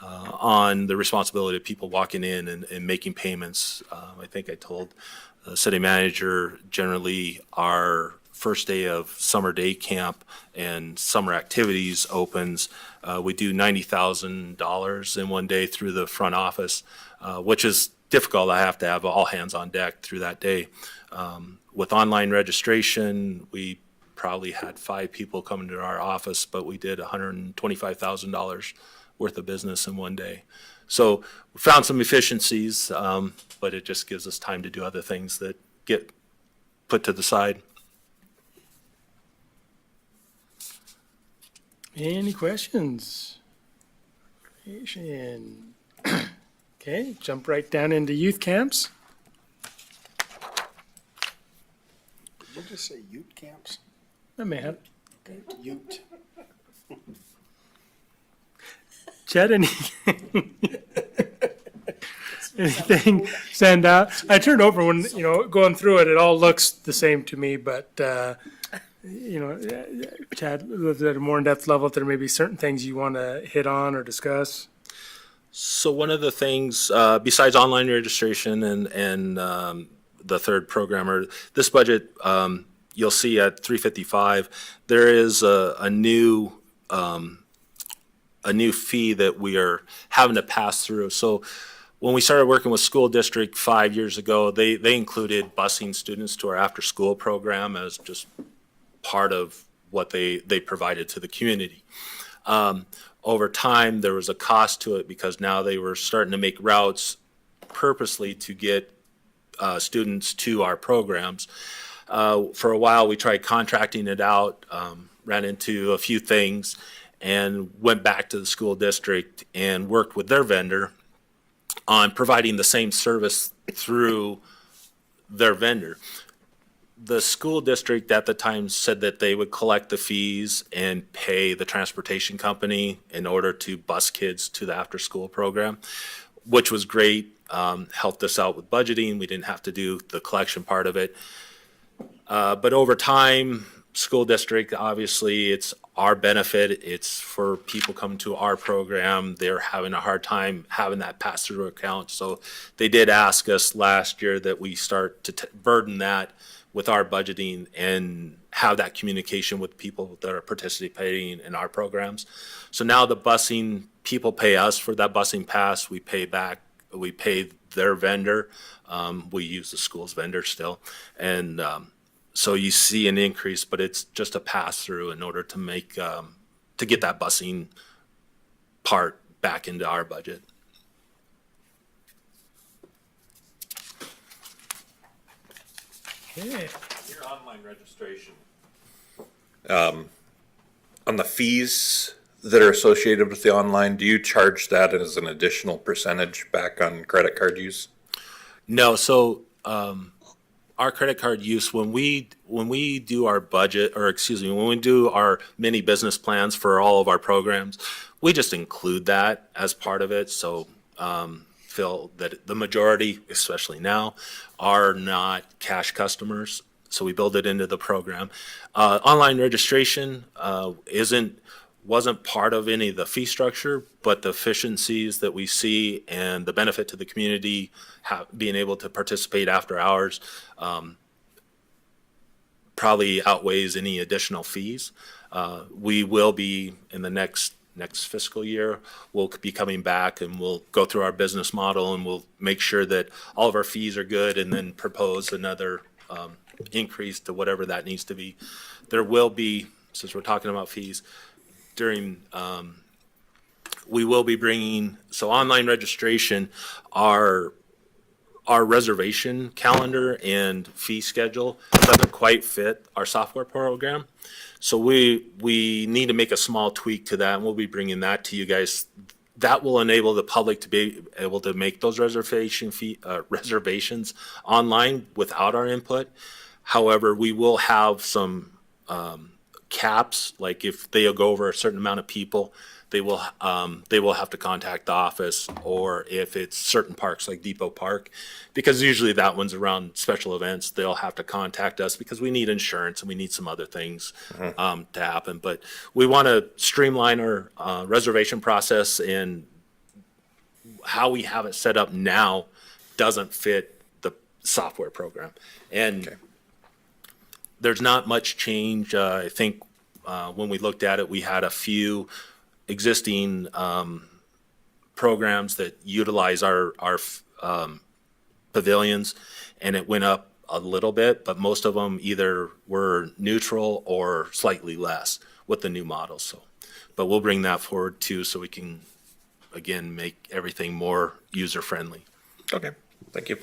on the responsibility of people walking in and making payments. I think I told the city manager, generally our first day of summer day camp and summer activities opens, we do $90,000 in one day through the front office, which is difficult. I have to have all hands on deck through that day. With online registration, we probably had 5 people come into our office, but we did $125,000 worth of business in one day. So we found some efficiencies, but it just gives us time to do other things that get put to the side. Any questions? Recreation. Okay, jump right down into youth camps. Did you just say ute camps? I may have. Ute. Chad, anything stand out? I turned over when, going through it, it all looks the same to me, but, Chad, at a more in-depth level, if there may be certain things you want to hit on or discuss. So one of the things, besides online registration and the third programmer, this budget, you'll see at 355, there is a new fee that we are having to pass through. So when we started working with school district 5 years ago, they included busing students to our after-school program as just part of what they provided to the community. Over time, there was a cost to it because now they were starting to make routes purposely to get students to our programs. For a while, we tried contracting it out, ran into a few things, and went back to the school district and worked with their vendor on providing the same service through their vendor. The school district at the time said that they would collect the fees and pay the transportation company in order to bus kids to the after-school program, which was great, helped us out with budgeting. We didn't have to do the collection part of it. But over time, school district, obviously, it's our benefit. It's for people coming to our program. They're having a hard time having that pass-through account. So they did ask us last year that we start to burden that with our budgeting and have that communication with people that are participating in our programs. So now the busing, people pay us for that busing pass. We pay their vendor. We use the school's vendor still. And So you see an increase, but it's just a pass through in order to make, to get that busing part back into our budget. Okay. Your online registration. On the fees that are associated with the online, do you charge that as an additional percentage back on credit card use? No, so our credit card use, when we do our budget, or excuse me, when we do our mini business plans for all of our programs, we just include that as part of it. So feel that the majority, especially now, are not cash customers. So we build it into the program. Online registration wasn't part of any of the fee structure, but the efficiencies that we see and the benefit to the community, being able to participate after hours, probably outweighs any additional fees. We will be in the next fiscal year, we'll be coming back and we'll go through our business model and we'll make sure that all of our fees are good and then propose another increase to whatever that needs to be. There will be, since we're talking about fees, we will be bringing, so online registration, our reservation calendar and fee schedule doesn't quite fit our software program. So we need to make a small tweak to that, and we'll be bringing that to you guys. That will enable the public to be able to make those reservations online without our input. However, we will have some caps, like if they go over a certain amount of people, they will have to contact the office, or if it's certain parks like Depot Park, because usually that one's around special events, they'll have to contact us because we need insurance and we need some other things to happen. But we want to streamline our reservation process, and how we have it set up now doesn't fit the software program. And there's not much change. I think when we looked at it, we had a few existing programs that utilize our pavilions, and it went up a little bit, but most of them either were neutral or slightly less with the new models. So, but we'll bring that forward too, so we can again make everything more user friendly. Okay, thank you.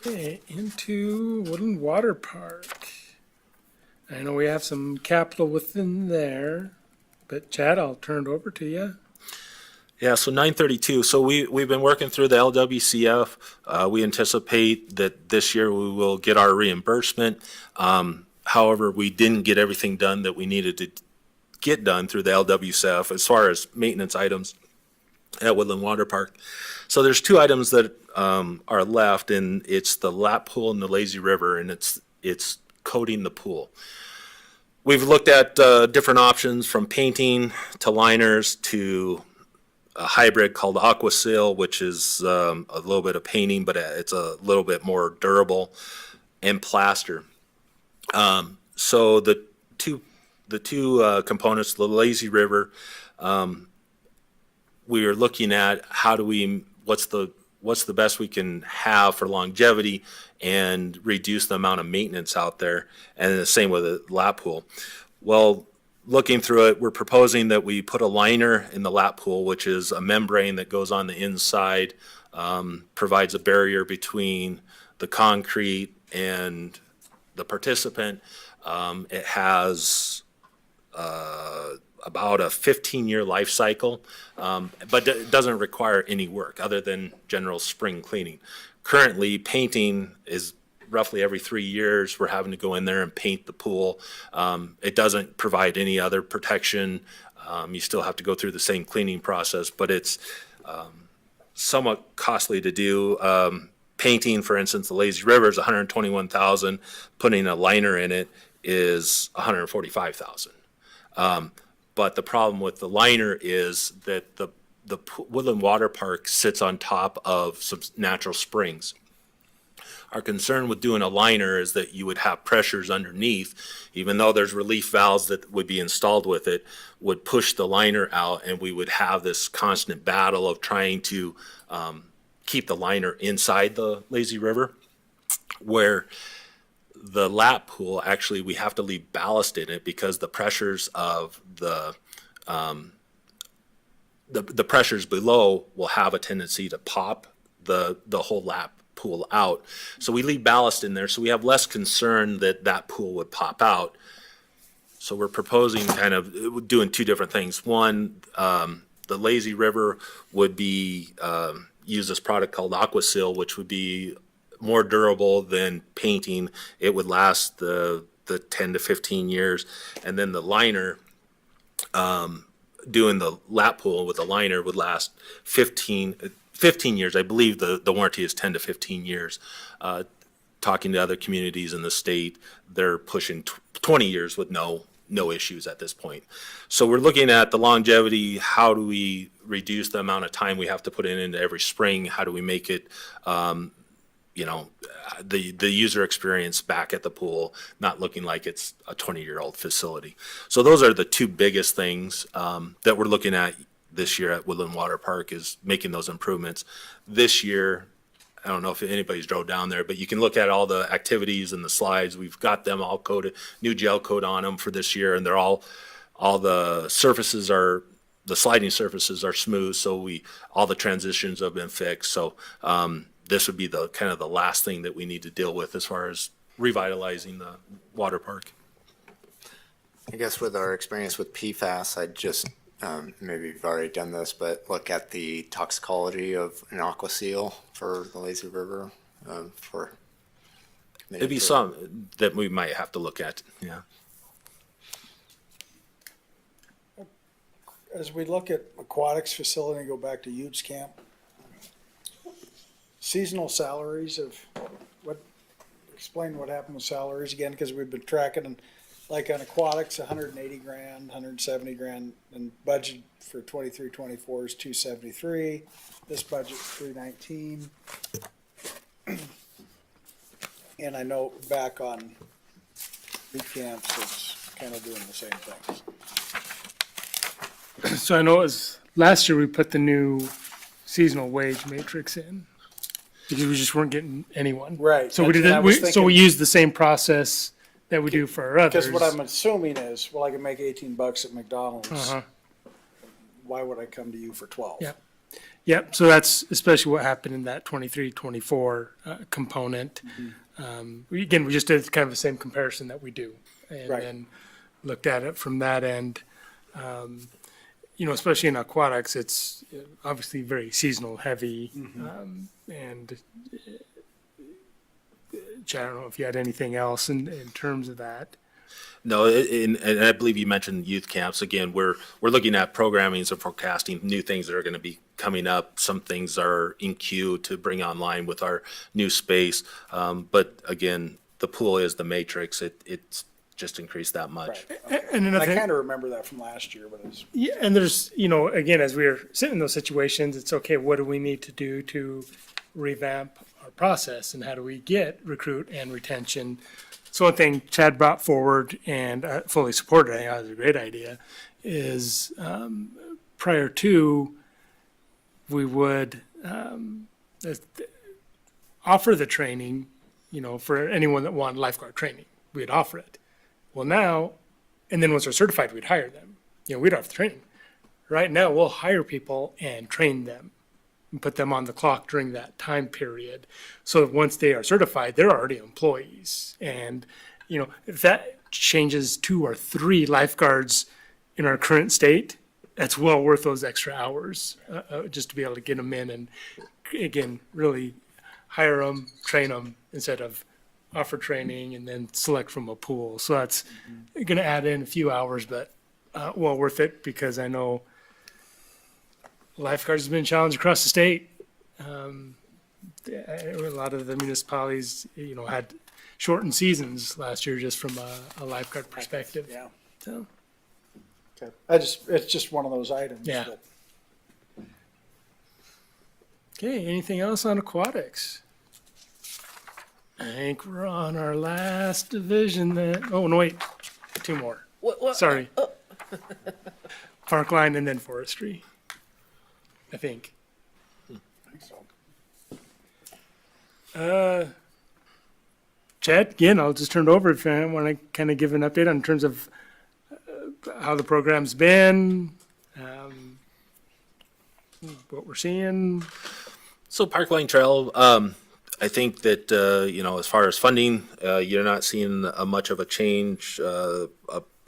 Okay, into Woodland Water Park. I know we have some capital within there, but Chad, I'll turn it over to you. Yeah, so 932. So we've been working through the LWCF. We anticipate that this year we will get our reimbursement. However, we didn't get everything done that we needed to get done through the LWCF as far as maintenance items at Woodland Water Park. So there's two items that are left, and it's the lap pool and the lazy river, and it's coating the pool. We've looked at different options, from painting to liners to a hybrid called Aquasil, which is a little bit of painting, but it's a little bit more durable, and plaster. So the two components, the lazy river, we are looking at what's the best we can have for longevity and reduce the amount of maintenance out there, and the same with the lap pool. Well, looking through it, we're proposing that we put a liner in the lap pool, which is a membrane that goes on the inside, provides a barrier between the concrete and the participant. It has about a 15-year life cycle, but it doesn't require any work other than general spring cleaning. Currently, painting is roughly every 3 years. We're having to go in there and paint the pool. It doesn't provide any other protection. You still have to go through the same cleaning process, but it's somewhat costly to do. Painting, for instance, the lazy river is $121,000. Putting a liner in it is $145,000. But the problem with the liner is that the Woodland Water Park sits on top of some natural springs. Our concern with doing a liner is that you would have pressures underneath, even though there's relief valves that would be installed with it, would push the liner out, and we would have this constant battle of trying to keep the liner inside the lazy river, where the lap pool, actually, we have to leave ballast in it because the pressures of the pressures below will have a tendency to pop the whole lap pool out. So we leave ballast in there, so we have less concern that that pool would pop out. So we're proposing kind of doing two different things. One, the lazy river would be use this product called Aquasil, which would be more durable than painting. It would last the 10 to 15 years. And then the liner, doing the lap pool with a liner would last 15 years. I believe the warranty is 10 to 15 years. Talking to other communities in the state, they're pushing 20 years with no issues at this point. So we're looking at the longevity. How do we reduce the amount of time we have to put into every spring? How do we make it, the user experience back at the pool not looking like it's a 20-year-old facility? So those are the two biggest things that we're looking at this year at Woodland Water Park, is making those improvements. This year, I don't know if anybody's drove down there, but you can look at all the activities and the slides. We've got them all coated, new gel coat on them for this year, and they're all the surfaces are, the sliding surfaces are smooth, so all the transitions have been fixed. So this would be the kind of the last thing that we need to deal with as far as revitalizing the water park. I guess with our experience with PFAS, I'd just, maybe you've already done this, but look at the toxicology of an aqua seal for the lazy river, It'd be some that we might have to look at, yeah. As we look at aquatics facility, go back to Utes Camp, seasonal salaries explain what happened with salaries again, because we've been tracking, and like on aquatics, 180 grand, 170 grand, and budget for 23-24 is 273. This budget 319. And I know back on boot camps, it's kind of doing the same things. So I know it was, last year we put the new seasonal wage matrix in, because we just weren't getting anyone. Right. So we And I was did, so we thinking- used the same process that we do for our others. Because what I'm assuming is, well, I can make $18 at McDonald's. Uh-huh. Why would I come to you for 12? Yeah. Yep, so that's especially what happened in that 23-24 component. We just did kind of the same comparison that we do, and Right. then looked at it from that end. Especially in aquatics, it's obviously very seasonal heavy. And Chad, I don't know if you had anything else in terms of that. No, and I believe you mentioned youth camps. Again, we're looking at programming and forecasting new things that are going to be coming up. Some things are in queue to bring online with our new space. But again, the pool is the matrix. It's just increased that much. Right. And I another thing, kind of remember that from last year, but it's. yeah, and there's, again, as we're sitting in those situations, it's okay, what do we need to do to revamp our process, and how do we get recruit and retention? So one thing Chad brought forward, and I fully supported, I think it was a great idea, is prior to, we would offer the training, for anyone that wanted lifeguard training, we'd offer it. Well, now, and then once they're certified, we'd hire them. We'd offer the training. Right now, we'll hire people and train them and put them on the clock during that time period. So that once they are certified, they're already employees. And, if that changes 2 or 3 lifeguards in our current state, that's well worth those extra hours, just to be able to get them in and, again, really hire them, train them, instead of offer training and then select from a pool. So that's going to add in a few hours, but well worth it, because I know lifeguards have been challenged across the state. A lot of the municipalities, had shortened seasons last year just from a lifeguard perspective. Yeah. So, Okay. It's just one of those items. Yeah. that- okay, anything else on aquatics? I think we're on our last division then. Oh, no, wait, 2 more. Sorry. Park line and then forestry, I think. Chad, again, I'll just turn it over if you want to kind of give an update on terms of how the program's been, what we're seeing. So Parkline Trail, I think that, as far as funding, you're not seeing much of a change.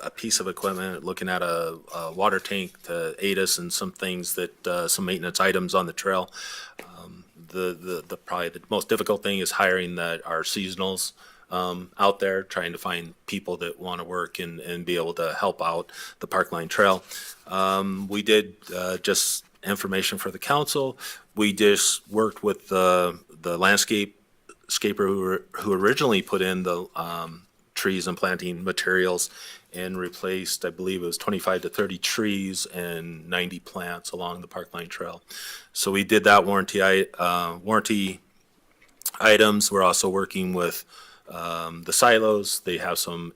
A piece of equipment, looking at a water tank to aid us in some things that, some maintenance items on the trail. Probably the most difficult thing is hiring our seasonals out there, trying to find people that want to work and be able to help out the Parkline Trail. We did just information for the council. We just worked with the landscaper who originally put in the trees and planting materials and replaced, I believe it was 25 to 30 trees and 90 plants along the Parkline Trail. So we did that warranty items. We're also working with the silos. They have some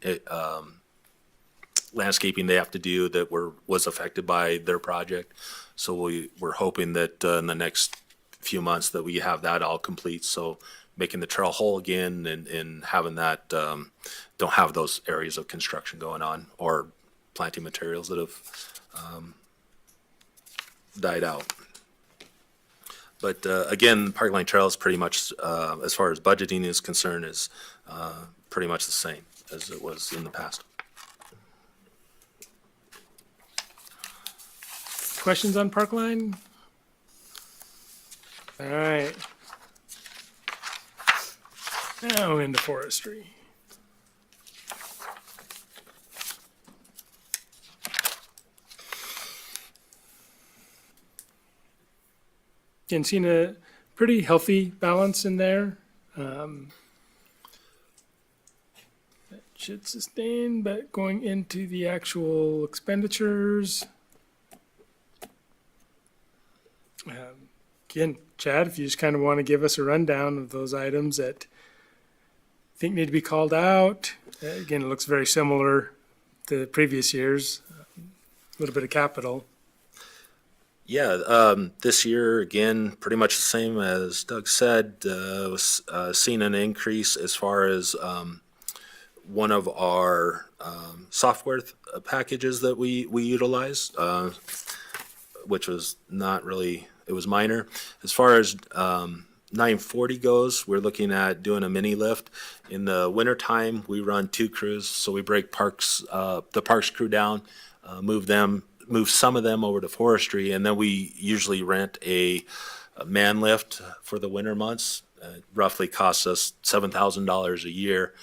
landscaping they have to do that was affected by their project. So we're hoping that in the next few months that we have that all complete. So making the trail whole again and having that, don't have those areas of construction going on or planting materials that have died out. But again, Parkline Trail is pretty much, as far as budgeting is concerned, is pretty much the same as it was in the past. Questions on Parkline? All right. Now into forestry. Again, seeing a pretty healthy balance in there. That should sustain, but going into the actual expenditures. Again, Chad, if you just kind of want to give us a rundown of those items that I think need to be called out. Again, it looks very similar to previous years. A little bit of capital. Yeah, this year, again, pretty much the same as Doug said, was seeing an increase as far as one of our software packages that we utilize, which was not really, it was minor. As far as 940 goes, we're looking at doing a mini lift. In the wintertime, we run 2 crews, so we break the parks crew down, move some of them over to forestry, and then we usually rent a man lift for the winter months. Roughly costs us $7,000 a year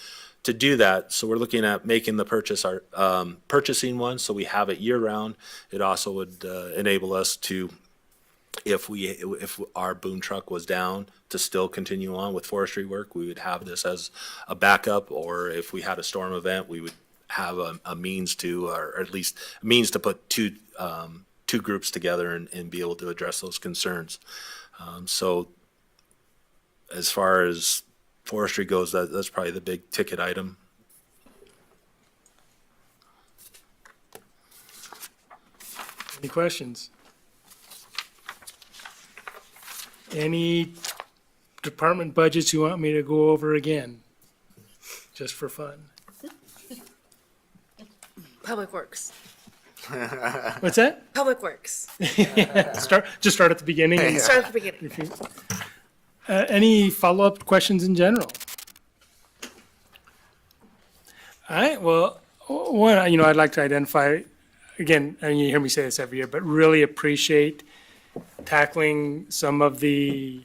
to do that. So we're looking at making the purchasing one so we have it year round. It also would enable us to, if our boom truck was down, to still continue on with forestry work. We would have this as a backup, or if we had a storm event, we would have a means to, or at least a means to put two groups together and be able to address those concerns. So as far as forestry goes, that's probably the big ticket item. Any questions? Any department budgets you want me to go over again? Just for fun. Public Works. What's that? Public Works. Just start at the beginning. And Start at the beginning. Any follow-up questions in general? All right, well, one, I'd like to identify, again, and you hear me say this every year, but really appreciate tackling some of the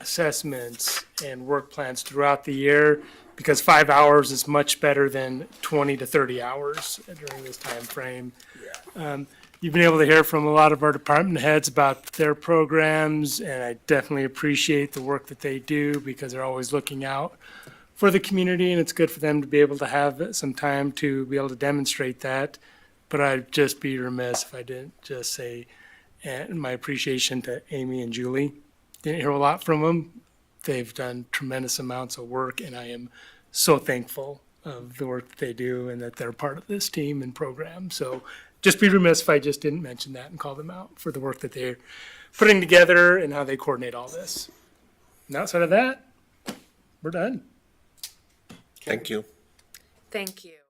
assessments and work plans throughout the year, because 5 hours is much better than 20 to 30 hours during this time frame. You've been able to hear from a lot of our department heads about their programs, and I definitely appreciate the work that they do, because they're always looking out for the community, and it's good for them to be able to have some time to be able to demonstrate that. But I'd just be remiss if I didn't just say my appreciation to Amy and Julie. Didn't hear a lot from them. They've done tremendous amounts of work, and I am so thankful of the work that they do and that they're part of this team and program. So just be remiss if I just didn't mention that and call them out for the work that they're putting together and how they coordinate all this. And outside of that, we're done. Thank you. Thank you.